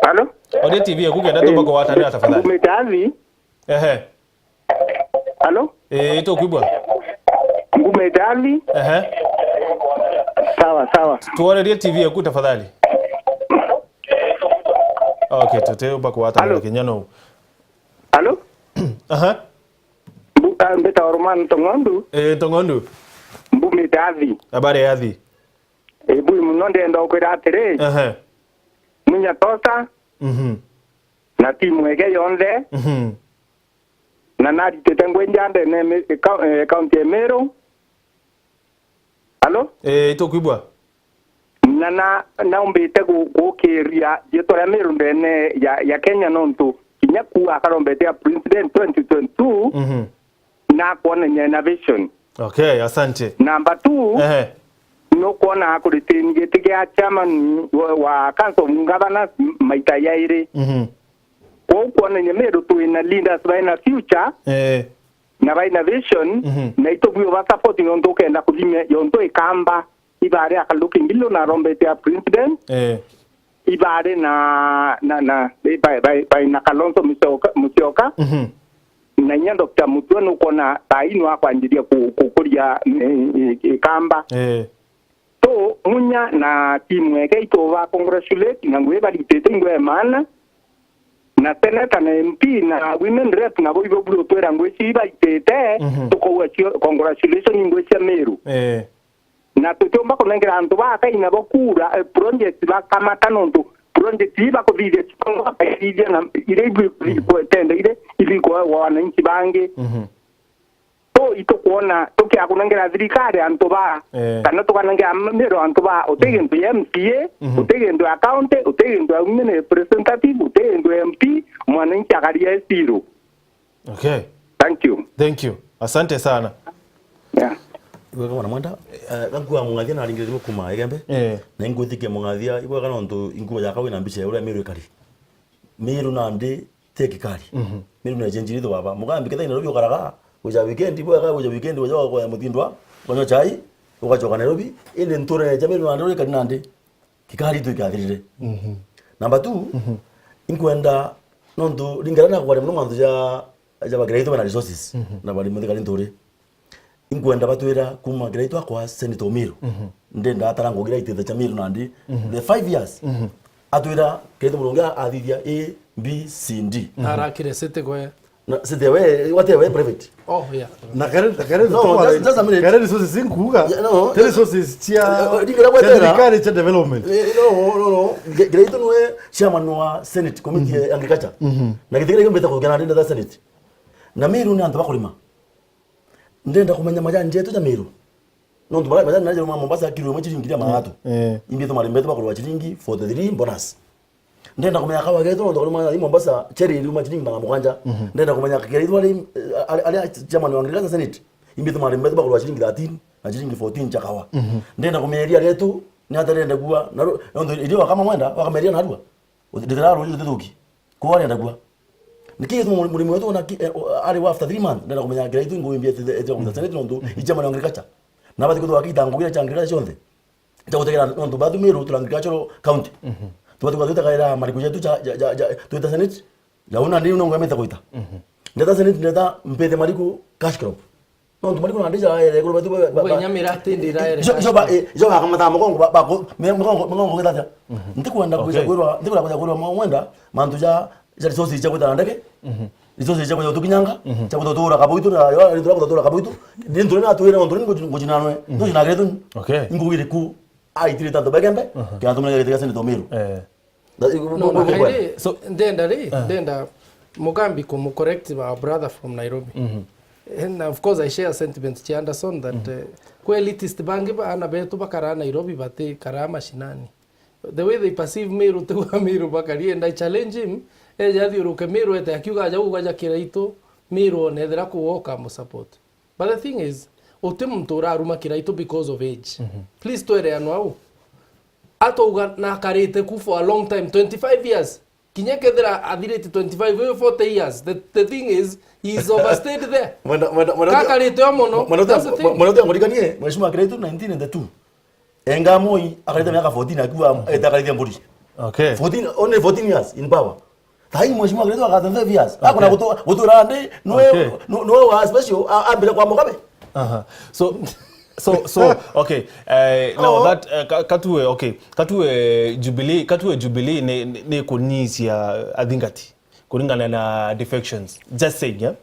Hello? Ode TV yaku kenda toba kwa watani tafadhali. Umetazi? Hello? Ito kubwa. Umetazi? Sawa. Tuaririe TV yaku tafadhali. Okay, tuteo ba kwa watani Kenyano. Hello? Mbeta Orman Tongondu. Tongondu. Mbumetazi. Habari yathi. Ebu munonde ndo kwera tere. Munya tosa. Na timu ege yonde. Na nadi tetengwe njande ne county Emero. Hello? Ito kubwa. Na umbete gukiria yetora Emero ndene ya Kenya nonto. Kinyaku akarombetea president 2022. Na kuona innovation. Okay, asante. Number 2. No kuona kuritingetia chairman wa council of governors maita yaire. Kwa kuona Emero tu ina leaders by na future. Na by innovation na itobuyo ba supporting ondo kenda kudime yonto ikamba ibare akalukingilo na rombetea president. Ibare na by na Kalonzo Musyoka. Na nya Dr. Mutuo no kona taino akwanjiria kukuria kamba. So munya na timu yake itoba congratulate ngwe bali tete ngwe mana. Na senator na MP na women rep na boibo bulo twera ngwe si bali tete tuko congratulations ngwe cia Meru. Na tutomba kunengira antu baka ina bokura project bakamata nonto project iba ko video chitonga paidija na ile ibu tenda ile ili kwa wananchi bange. So ito kuona toki akunengira thirikari antu ba kana tukanengira Meru antu ba utegendo MCA utegendo account utegendo women representative utegendo MP mwananchi akaria zero. Okay. Thank you. Asante sana. Yeah. Iwe kama mwenda kankua mungathia na ringire kuma Igembe na inguthikie mungathia iwe kana onto inguwa yakawe na mbicha ule Meru kali Meru na ndi teki kali Meru na jenjiri tho baba mugambi ketha ina rubio karaga uja weekend iwe ka uja weekend uja kwa muthindwa kwa chai ukachoka Nairobi inde ntore ya Meru na ndi kali na ndi kikali tu ikathirire number 2 inkwenda nonto ringana na kwa mno mwanzo ja bagreito na resources na bali muthikali ntore ingwenda batwira kuma great kwa Senator Meru ndenda atarango gira ititha cha Meru nandi the 5 years atwira kedo mulonga athithia A B C D arakire sete kwa na sete we whatever private na kare no just a minute kare resources inkuga resources chia serikali cha development no great no chairman wa Senate committee agriculture na githigire mbeta kugana ndenda the Senate na Meru ni antu bakulima ndenda kumenya majani njeto ja Meru no tumara majani naje Mombasa kilo mchiringi ya magatu imbi to marimbeto bakuru chiringi 43 bonus ndenda kumenya kawa geto ndo kulima Mombasa cherry ili machiringi manga mkwanja ndenda kumenya kile ali jamani wangeleza Senate imbi to marimbeto bakuru chiringi 13 na chiringi 14 cha kawa ndenda kumeria letu ni hata ndenda kuwa ndo ndio kama mwenda wakameria na adwa ndira ro ile tuki kwa ndenda kuwa nikiye mulimu wetu na ari after 3 months ndenda kumenya grade ngo imbia ete kwa Senate ndo ijama na agriculture na bati kutoka kitango kile changirika chonde takutegera ndo badu miru tulangirika county tubati kwa tutakaira marikuja tu tuita senate ya una ndio unongameta kuita ndeta senate ndeta mpete mariku cash crop ndo mariku na ndija ya ko batu ba nyamira tindira ere jo ba kama tamo kongo ba ko mongo kitata ndikuenda kuja kwirwa ndikula kuja kwirwa mwenda mantuja resources cha kuita ndeke resources cha kuja tukinyanga cha kuja tura kabuitu na yo ndura tura kabuitu ndindu na tuira ndo ngojinanwe ndo jinagetu okay ngugire ku aitire tanto bagembe que ando mele que sene tomiro so ndenda Mugambi ko correct our brother from Nairobi and of course I share sentiments to Anderson that ko elitist bangi ba ana betu bakara Nairobi bate kara mashinani the way they perceive Meru to Meru bakari and I challenge him jadi uruke Meru ete akiuga aja ugaja Kiraito Meru nedera ko woka mo support but the thing is otemumtora aruma Kiraito because of age please to ere anwao ato uga na karete ku for a long time 25 years kinya kedra adirete 25 or 40 years the thing is he is overstayed there kakarete omono mwana ngorikanie mheshimiwa Kiraito 1992 enga moi akareta miaka 14 akiwa etakarete mburi okay 14 only 14 years in power tai mheshimiwa Kiraito akata 5 years akona kutora ndi no wa special ambele kwa Mugabe So okay now that katue Jubilee ne kunisia adhingati kulingana na defections just saying yeah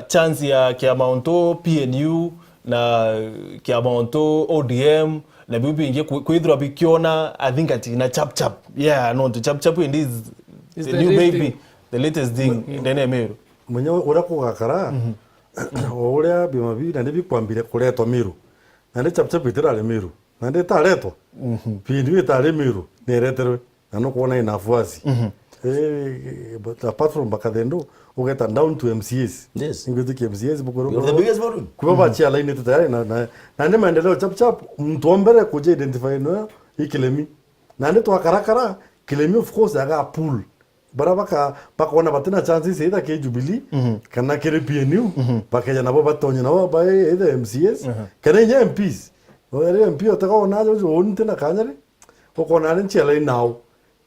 chance ya kiamonto PNU na kiamonto ODM na bibi inge kuidhura bikiona adhingati na chap yeah no to chap in this the new baby the latest thing ndene Meru mwenye urako gakara oria bimabi na ndibi kwambire kuretwa Meru na ndi chap itirale Meru na ndi taretwa pindu itale Meru nereterwe na no kuona inafuasi but apart from bakadendo ugeta down to MCS yes ingezi MCS bukoro the biggest volume kuba bachi ala ine tutayari na ndi maendeleo chap mtuombere kuja identify no ikilemi na ndi twakarakara kilemi of course aga pool barabaka pakona batina chances ida ke Jubilee kana kere PNU pakeja nabo batonye nabo ba ida MCS kana nya MPs ore MP otaka onajo jo ontena kanyare okona nchela inao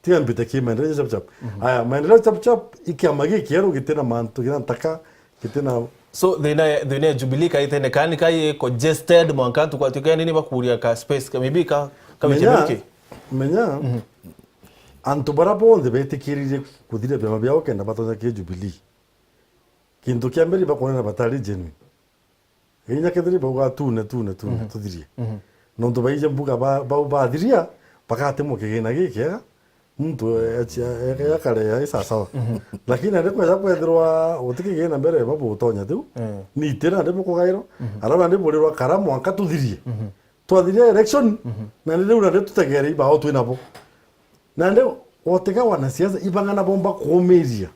tia mbita ki maendeleo chap aya maendeleo chap ikiamagi kiero kitena mantu kinataka kitena so the Jubilee kaitene kani kai congested mwankantu kwa tukani nini bakuria ka space maybe ka kamechemeke menya antu barapo nde betikirije kudire bya byao kenda batonya ke Jubilee kintu kiamberi bakona batari jeni inya kedri boga tune tudirie no ndo baije mbuga ba diria pakate mo kigena gike mtu ya kale ya sasa lakini ndiko ya kwethirwa utikigena mbere babu utonya tu ni tena ndimo kugairo araba ndimo rirwa karamu anka tudirie twathirie election na ndio una tutegere ba twina bo na ndio otega wanasiasa ibangana bomba kuomeria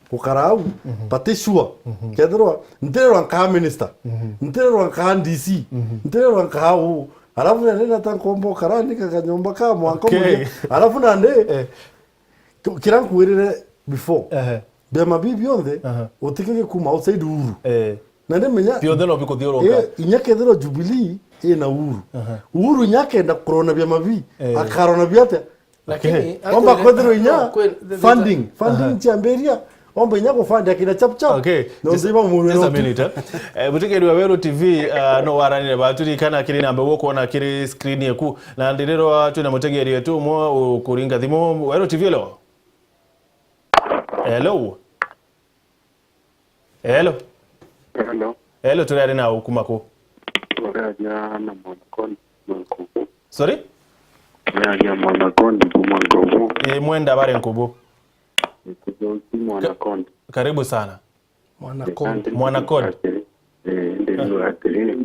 kukarau patishua kedro nterwa nka minister nterwa nka DC nterwa nka u alafu nenda tankombo karani kanyomba ka mwanko alafu nande kirangu wirire before bema bibionde otikege kuma outside uru nande menya bionde no biko dioroka inyakedro Jubilee ina uru nyakenda corona bema bi akarona biate lakini omba kodro inya funding chamberia omba inya ko fund akina chap okay no ziba muru just a minute butikeri wa Wero TV no waranire baturi kana kiri namba woko na kiri screen yeku na ndirero tuna mutegeri yetu mo kuringa thimo Wero TV lo hello turari na ukumako ya na mwanakoni sorry ya mwanakoni kumangobo mwenda bare nkubo mwanakoni karibu sana mwanakoni ndio atiri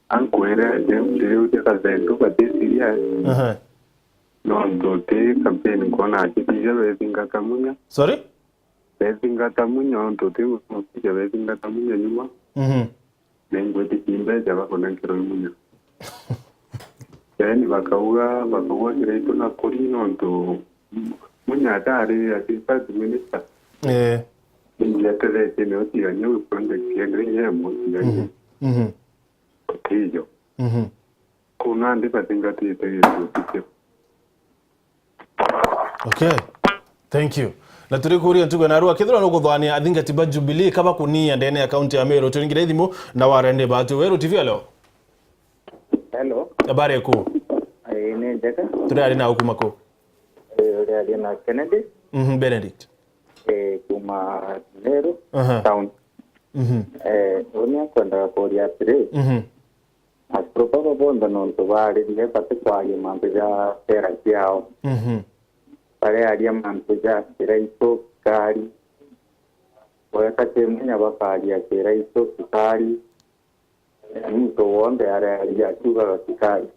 ankwera ndio utakazendu badesiria no ndote campaign kona akipija bezinga kamunya sorry bezinga kamunya ndote mukija bezinga kamunya nyuma nengwete kimbe jaba kona kero munya yani bakauga Kiraito na Korino ndo munya dare assistant minister ya tele tene otiga nyo project ya ngrenye mo hiyo kuna ndipa tingati Okay, thank you. Na turi kuria ntugo na ruwa kithira no guthwania athingati ba Jubilee kaba kunia ndene ya county ya Meru turingire thimu na warende batu Weru TV alo. Hello. Habari yako? Ni ndeka. Turi na ukuma ko. Uri na Kennedy. Benedict. Kuma Meru town. Unia kwenda kuria tire. Aspropa bondo no tubari ile pate kwa mambo ya sera yao. Pare aria mambo ya kiraito kari. Wakati mnya bakaria kiraito kari. Mtu wonde aria chuga kari.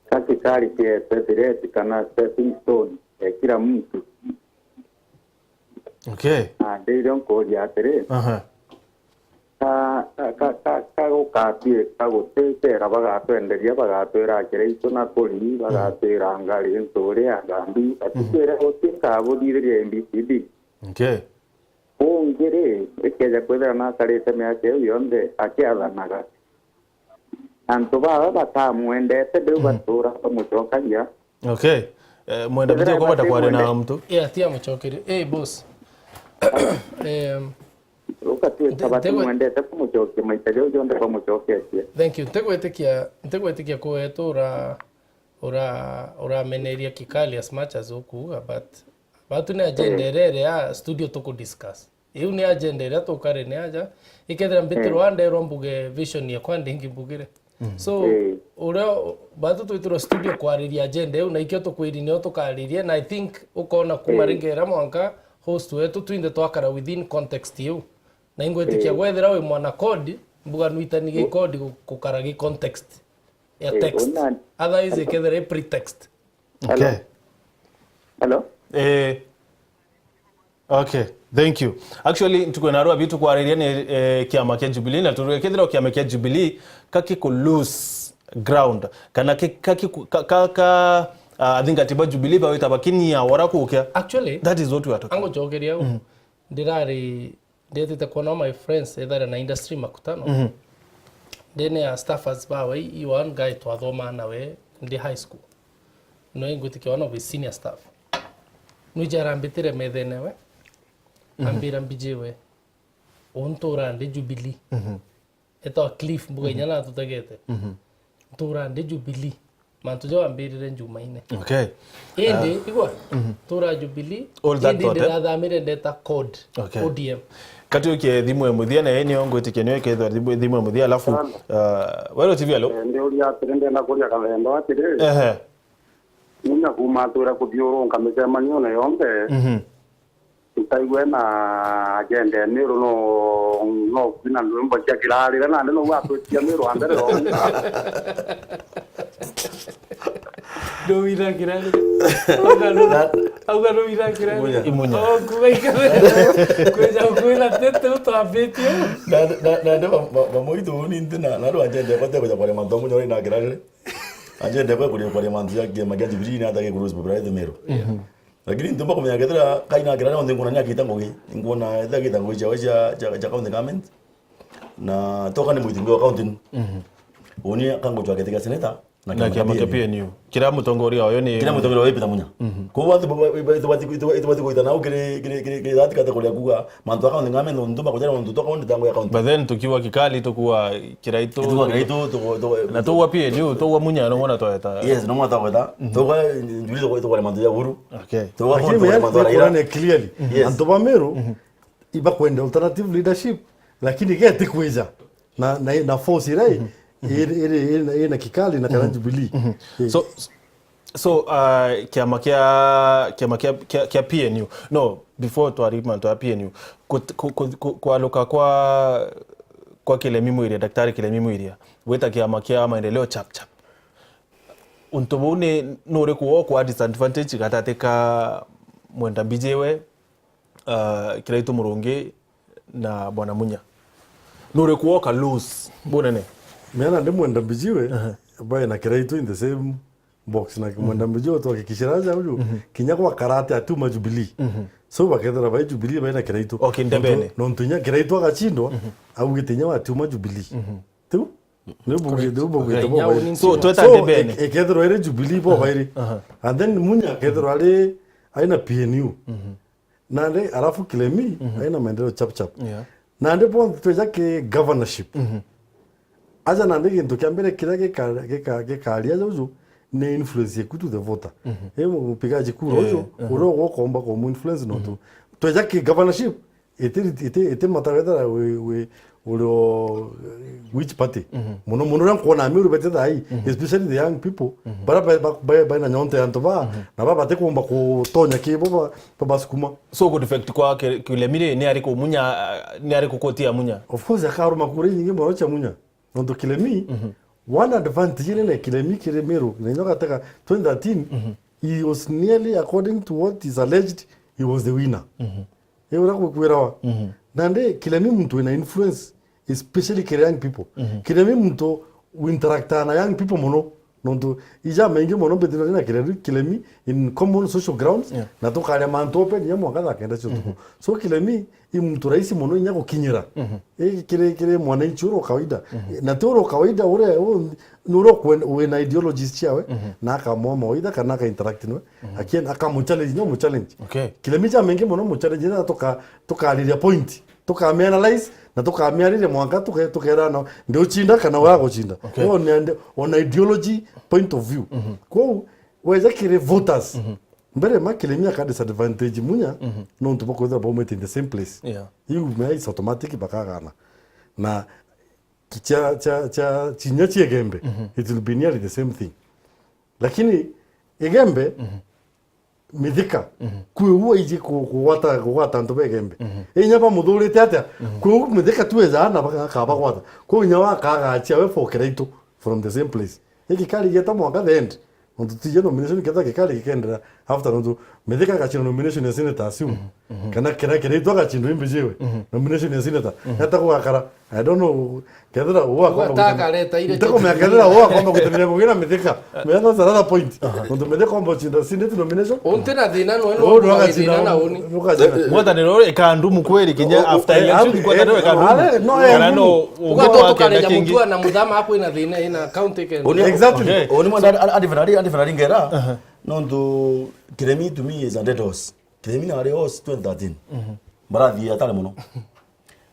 Kati kari pia pedireti kana stepping stone kila mtu. Okay. Ndio kuria tire. Kagukapie kagutera bagatwenderia bagatwira kiraito na kuri bagatwira ngari ntore agambi atikere otinka budiririe MBCD. Okay. Ongere ekeja kwenda na karete meake yonde akiathanaga. Anto baba batamwendete ndio batura bamucokagia. Okay. Mwenda bije kwa batakware na mtu. Tia mucokere. Boss. Thank you. Ntegwetikia kuwetu ura meneria kikali as much as ukuga but ni agenda rere ya studio tuku discuss. Iu ni agenda ya tukare ni aja ikethira mbitiro ande rombuge vision ya kwandi ngibugire. So ure batu twitiro studio kwariria agenda iu na ikio tukwiri ni tukaririe na I think ukona kumaringera mwanka host wetu twinde twakara within context iu. Na ingwetikia gwethera we mwana code mbuga nuitanige code kukaragi context ya text otherwise ikethera pretext. Okay. Hello. Okay, thank you. Actually tuko na roa bitu kwariria ni kiama kia Jubilee na turu kethira kiama kia Jubilee kaki ku lose ground kana kaka I think atiba Jubilee ba wita bakini ya warakukia. Actually that is what we are talking. Ango jogeria ndirari ndetete kuona my friends either na industry makutano. Dene ya staffers bawe I one guy twathoma nawe ndi high school. No ingutikia one of the senior staff. Nujara mbitire methenewe. Ambira mbijewe. Ontora ndi Jubilee. Eto Cliff mbuga nyana tutagete. Tora ndi Jubilee. Mantujo ambirire Jumaine. Okay. Ende igwa. Tora Jubilee. Ende ndirathamire ndeta code. Okay. ODM. Kati uke thimu ya muthia na yeni ongo tikenwe ketho thimu ya muthia alafu Weru TV alo. Ndio ulia trende na kuria kalendo atire. Nina kumatura kuthiurunga micemanio na yombe. Itaigwe na agenda Meru no kwina ndumba cia kirarira na no watwetia Meru andere ro. Do ira kirarira. Auga no ira kirarira. Imunya. Kuwaika. Kuja kuila tete utapetio. Na ndio mamoito ni ndina na ro agenda kwa teko kwa mandomo nyori na kirarira. Agenda kwa mandomo ya magia Jubilee na take cruise brother Meru. Lakini ntumba kumenya kethira kaina kirarira ndo ngona nyakita ngogi. Ngona etha kitango cha county government. Na toka ni muitingo county. Oni kango chwa ketika senator na kiama kia PNU. Kira mutongoria oyo ni kira mutongoria oyo pitamunya. Ko watu itobati kuitana ukire dhati kata kulia kuga mantu aka ngame ndo ntumba kujana ndo toka ndo tango ya county. But then tukiwa kikali tukuwa kiraito na tuwa PNU tuwa munya no mona toeta. Yes no mona toeta. Toka njuli to mantu ya huru. Okay. Toka mantu ya ira clearly. Antoba Meru iba kwenda alternative leadership lakini gete kuiza na force rai ina kikali na kana Jubilee. So kiama kia PNU. No, before to arima to PNU. Kwa loka kwa kile mimu iria daktari kile mimu iria. Weta kiama kia maendeleo chap. Untobone nore kwa disadvantage katateka mwenda bijewe Kiraitu Murungi na Bwana Munya. Nore kuoka lose. Bonene. Miana ndi mwenda bijiwe ambaye na Kiraitu in the same box na mwenda mjo to kishiraja huyu kinya kwa karate atuma Jubilee so bakethera ba Jubilee baina kiraito okay ndebene no ntunya kiraito agachindwa au gitinya watuma Jubilee tu so tweta ndebene ekethero ere Jubilee bo bairi and then munya kethero ale aina PNU nande alafu Kilemi aina maendeleo chap chap nande po tweja ke governorship aja nande kintu kiambere kira ke kalia jojo ne influence yekutu the voter upigaji kura ojo uro komba ko influence no tu tweja ke governorship ete matageta we uro which party mono ran kona miru beteta ai especially the young people bara ba na nyonte antoba na baba te komba ko tonya ke baba sukuma so good effect kwa Kilemi ne ari ko munya ne ari ko kotia munya of course akaru makure nyingi moro cha munya ndo Kilemi one advantage ile Kilemi Kilemero nenyoka taka 2013 he was nearly according to what is alleged he was the winner yura ko kwerawa nande Kilemi mtu ina influence especially young people Kilemi mtu interacta na young people mono nondo ija mengi mono bedina na Kilemi in common social grounds na to kale mantope ni mwanga za kenda choto so Kilemi mtu raisi mono nyako kinyira kile mwananchi ro kawaida na toro kawaida ure nuro when ideologies chawe na kama moida kana ka interact no akien akamu challenge no challenge Kilemi ja mengi mono mo challenge na toka alilia point toka analyze na toka alilia mwanga toka no ndio chinda kana wako chinda on ideology point of view kwa weza kile voters mbere ma Kilemi aka disadvantage munya no ntupo ko ba in the same place you may is automatic bakagana na cha chinya egembe it will be nearly the same thing lakini egembe midika kuwa iji kuwata ntobe egembe enyaba mudurite atia ku midika tuweza na bakaba kwata ku nyawa kaga chiawe fokereito from the same place kali geta mwanga the end ndo tije nomination kali kikendera after ndo medeka kachino nomination ya senator assume kana kira itoka chindo imbijewe nomination ya senator hata kwa kara I don't know kedra uwa kwa taka leta ile tako mekedra uwa kwa kutemenya kugina medeka meana sarada point ndo medeka ombo chinda senator nomination ontena dina no dina na oni mwata nero ekandumu kweli kinya after election kwa ndio ekandumu kana no ugato kale mtu na mudama hapo ina dina ina county exactly oni mwanda adi ngera nondo Kilemi to me is a dead horse. Kilemi na ari horse 2013. Marathi atale mono.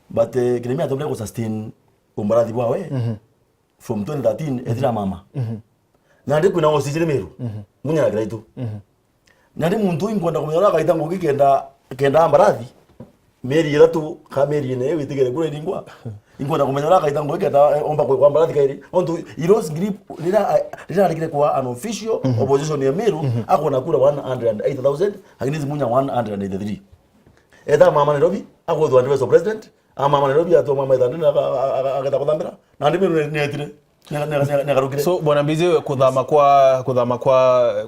But Kilemi atomle ko sustain umarathi bwawe from 2013 edira mama. Na ndi kuna horse Kilemeru. Munya na graito. Na ndi muntu ingonda kumyora kaita ngoki kenda marathi. Meri iratu ka meri ne witigere kure lingwa. Ingonda kumyora kaita ngoki kenda omba kwa marathi kairi. Onto Heroes grip lina alikire kwa an official opposition ya Meru akona kura 108,000 aginizi munya 183. Eda mama Nairobi agodwa ndiwe president ama mama Nairobi ato mama idandina akata kudambira na ndi Meru netire negarukire so bwana Mbize kuthama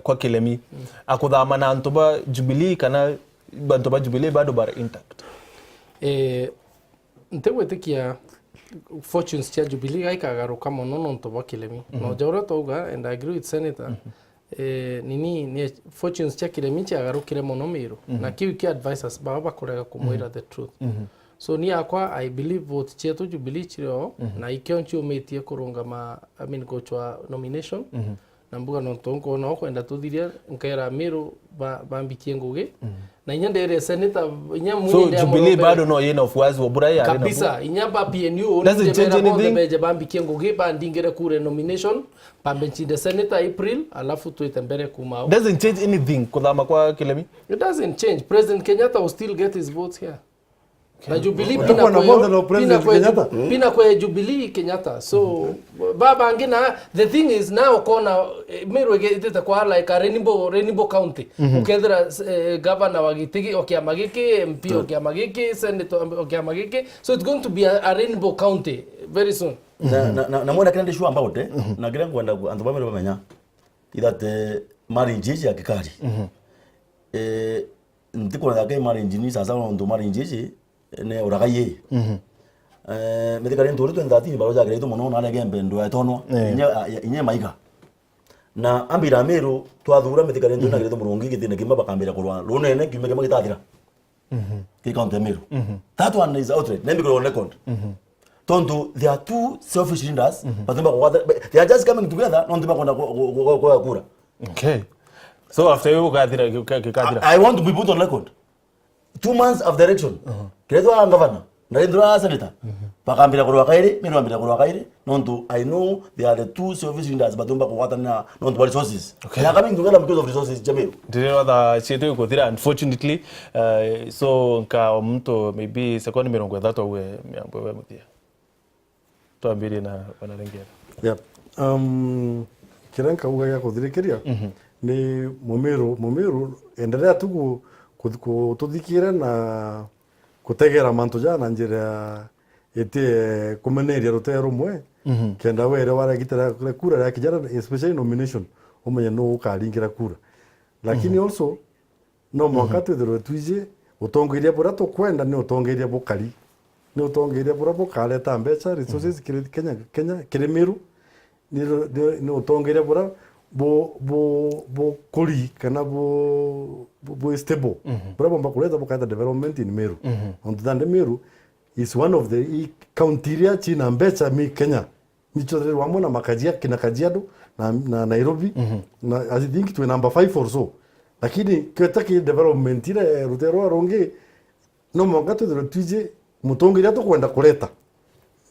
kwa Kilemi akuthama na ntoba Jubilee kana ntoba Jubilee bado bar intact ntegwetikia fortunes cha Jubilee gaikagaruka muno nonto ba Kilemi no jora toga and I agree with senator ni fortunes cha Kilemi cha garukire muno Meru na kiu ki advisors baba kurega kumwira the truth so ni akwa I believe vote chetu Jubilee chiro na ikionchi umetie kurunga gochwa nomination na mbuga nontonko no kwenda tuthiria nkera Meru bambikie ngugi na inyandere senator inyamu so Jubilee bado no yena ofuazi obura ya kabisa inyamba PNU ni beje bambikie ngugi bandingire kure nomination pambenchi the senator April alafu tuitembere kumao doesn't change anything kuthama kwa Kilemi it doesn't change President Kenyatta will still get his votes here na Jubilee pina kwa Jubilee Kenyatta so baba ngina the thing is now kona Meru igete kwa like a Rainbow County ukethera governor wagitigi okiamagiki MP okiamagiki senator okiamagiki so it's going to be a Rainbow County very soon na mwana kende sure about na gira kwenda antoba Meru bamenya that marriage ya kikari ndiko na kai marriage ni sasa ndo marriage ne uragaye medikare ntoro 2013 baroja greto mono na lege mbendo ya tono inye maiga na ambira Meru twathura mithikane ndo na githo murungi githine kima bakambira kurwa runene kime kima gitathira ki county Meru that one is outright name go on record tonto there are two selfish leaders but they are just coming together non tumba kwenda kura. Okay, so after you gathira I want to be put on record 2 months of direction kredo ang governor Narendra senator pakambira kurwa kaire Meru ambira kurwa kaire nonto I know they are the two selfish leaders batumba kwata na nonto resources they are coming together because of resources Jameru ndio the chetu kuthira unfortunately so ka mtu maybe second mirongo ithatu we miambo mutia tuambiri na wanarengera. Yep. Kiranka uga ya kuthirikiria ni Mumiru endelea tu kututhikira na kutegera mantu jana njira ete kumeneria rutero rumwe kenda were wara gitara kura ya kijana especially nomination umenye no ukaringira kura lakini also no mwaka twithiro twije utongeria bura to kwenda ni utongeria bukari ni utongeria bura bukale tambecha resources Kenya Meru ni utongeria bura bo kuri kana bo stable bura bomba kuleta bukata development in Meru on the Meru is one of the county china mbecha mi Kenya nicho wamo na makajia kina Kajiado na Nairobi na I think to number 5 or so lakini kwetaki development ile rutero ronge no mwangato de tuje mutongeria to kwenda kuleta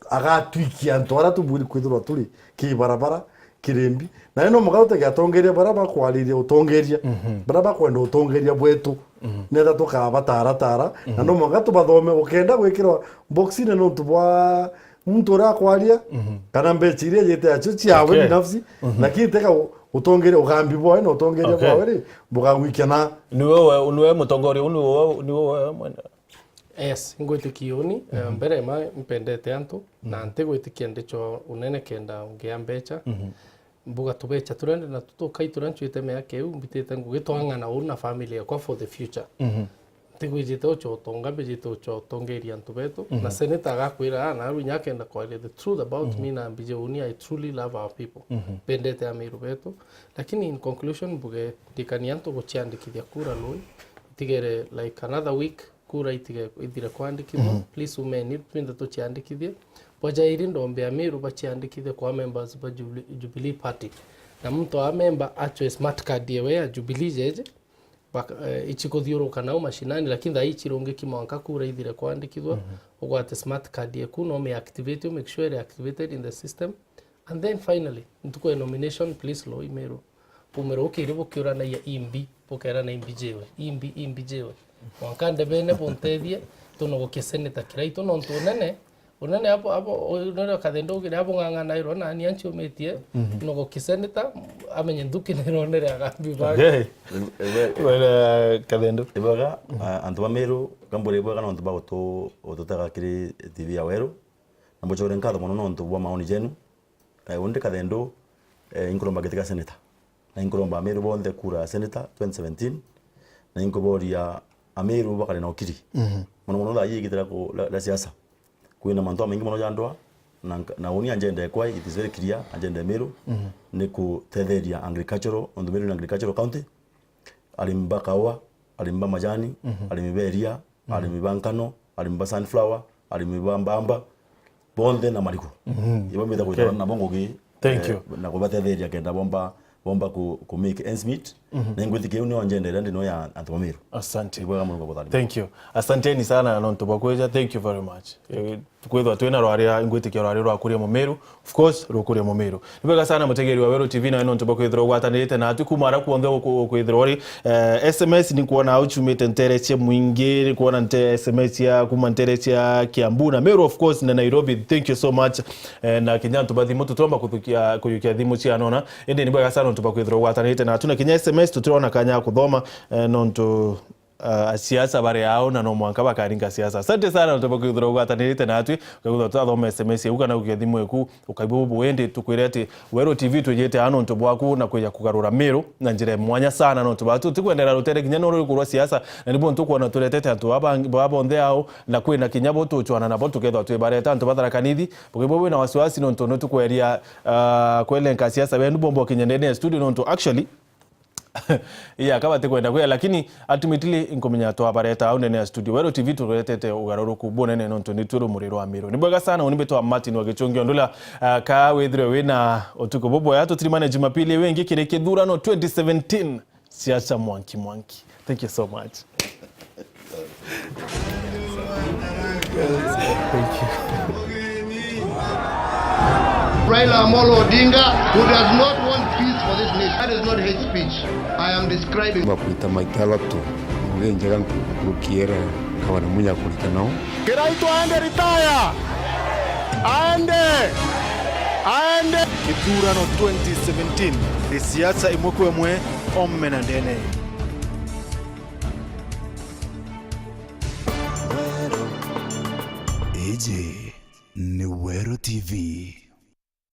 agatwikia ntwara tuburi kwithirwa turi ki barabara kirembi na no mwangato gatongeria barabara kwaliria utongeria barabara kwenda utongeria bwetu nenda tukabatara na no mwangato bathome ukenda gwikirwa box ine no tubwa mtu ra kwalia kana mbechiria yete acho chiawe binafsi lakini teka utongere ugambi boy no utongere bwawe bugagwikana niwe mutongori niwe mwenda. Yes, ngwitikioni mbere ma mpendete antu na ante gwitikia ndicho unene kenda ungia mbecha mbuga tubecha turende na tutokai turanchuite me yake mbitete ngugitwangana una family yakwa for the future tigwijite ocho tonga bejite ocho tongeria antu betu na senator agakwira na runya kenda kwa the truth about me na mbije uni I truly love our people pendete amiru betu lakini in conclusion buge dikani antu gochiandikithia kura lui tigere like another week kura itige ithire kwandikithwa please umeni twinde tuchiandikithie bojairi ndombe amiru bachiandikithie kwa members ba Jubilee Party na mtu wa member acho smart card yewe ya Jubilee jeje ichikuthiuruka na mashinani lakini tha ichironge kimwanka kura ithire kwandikithwa ugwate smart card yeku no me activate make sure it activated in the system and then finally ntuko nomination please lo Meru pumero ukiri bukiura na ya imbi pokera na imbi jewe wakande bene pontethie tuno gokeseneta kiraito no unene hapo unene kadendo gire hapo nganga iro na ni anchi umetie no gokeseneta amenye nduki nero nere agambi ba wala kadendo ibaga antu Meru kambore ibaga no ntuba ototaka kiri TV ya Weru nambo chore nkatho mono no ntuba maoni jenu onde kadendo inkuromba getika seneta na inkuromba Meru bonde kura seneta 2017 na inkuboria Ameru bakale na okiri mono la yigitira ko la siasa kuina manto mengi mono jandwa na uni agenda kwa it is very clear agenda Meru ni kutetheria agricultural on the Meru agricultural county alimba kawa alimba majani alimiberia alimba nkano alimba sunflower alimba mbamba bonde na mariku ibo meta ko na bongo gi thank you na ko batetheria kenda bomba ku make ends meet na ngwithike uni agenda ndi no ya antu Meru. Asante. Thank you. Asanteni sana na ntoba kweja. Thank you very much. Kwethwa twina rwaria ngwitike rwaria rwa kuria Meru. Of course rukuria Meru. Nibega sana mutegeri wa Weru TV na ntoba kwethwa gwatanite na atukumara kuonde kwethwa ri SMS ni kuona auchumite nterechia mwingi kuona SMS ya kuma nterechia Kiambu na Meru of course na Nairobi. Thank you so much. Na Kenya ntoba thimu tutomba kuyukia thimu cia nona. Ende nibega sana ntoba kwethwa gwatanite na tuna Kenya SMS tutirona kanya kuthoma nonto siasa bare yao na no mwanka bakaringa siasa. Asante sana ntoba kwithira gwatanirite natwi ukagutha twathoma SMS uka na ukithimu eku ukaibubu wende tukwirete Wero TV twejete hano ntobo waku na kweja kugarura Meru na njire mwanya sana no ntoba tukwendera rutere kinya no rukurwa siasa na nibo ntukwa turetete antu baba onde ao na kwina kinyabo tuchwana nabo tukethwa twi bareta antu bathara kanithi bukibobu na wasiwasi no ntono tukweria kwelenka siasa bendu bombo kinyendene studio no nto actually kaba kwenda kwa lakini ultimately inkomenya to abareta au nene studio Wero TV turetete ugaruruku bonene no nto nituro muriro wa Meru nibwega sana unimbe to Martin wagechongio ndula ka wethre wina otuko bobo ya tutimane Jumapili wengi kireke thurano 2017 siasa mwanki. Thank you so much. Thank you. Raila Amolo Odinga, who does not want peace for this nation. That is not hate speech. I am describing. Bakuita maikala tu. Ugenjera kukiera kawana munya kulika nao. Kiraitu aende retire. Aende. Kithurano 2017 ni siasa imwekwe mwe omme na ndene. Eje ni Wero TV.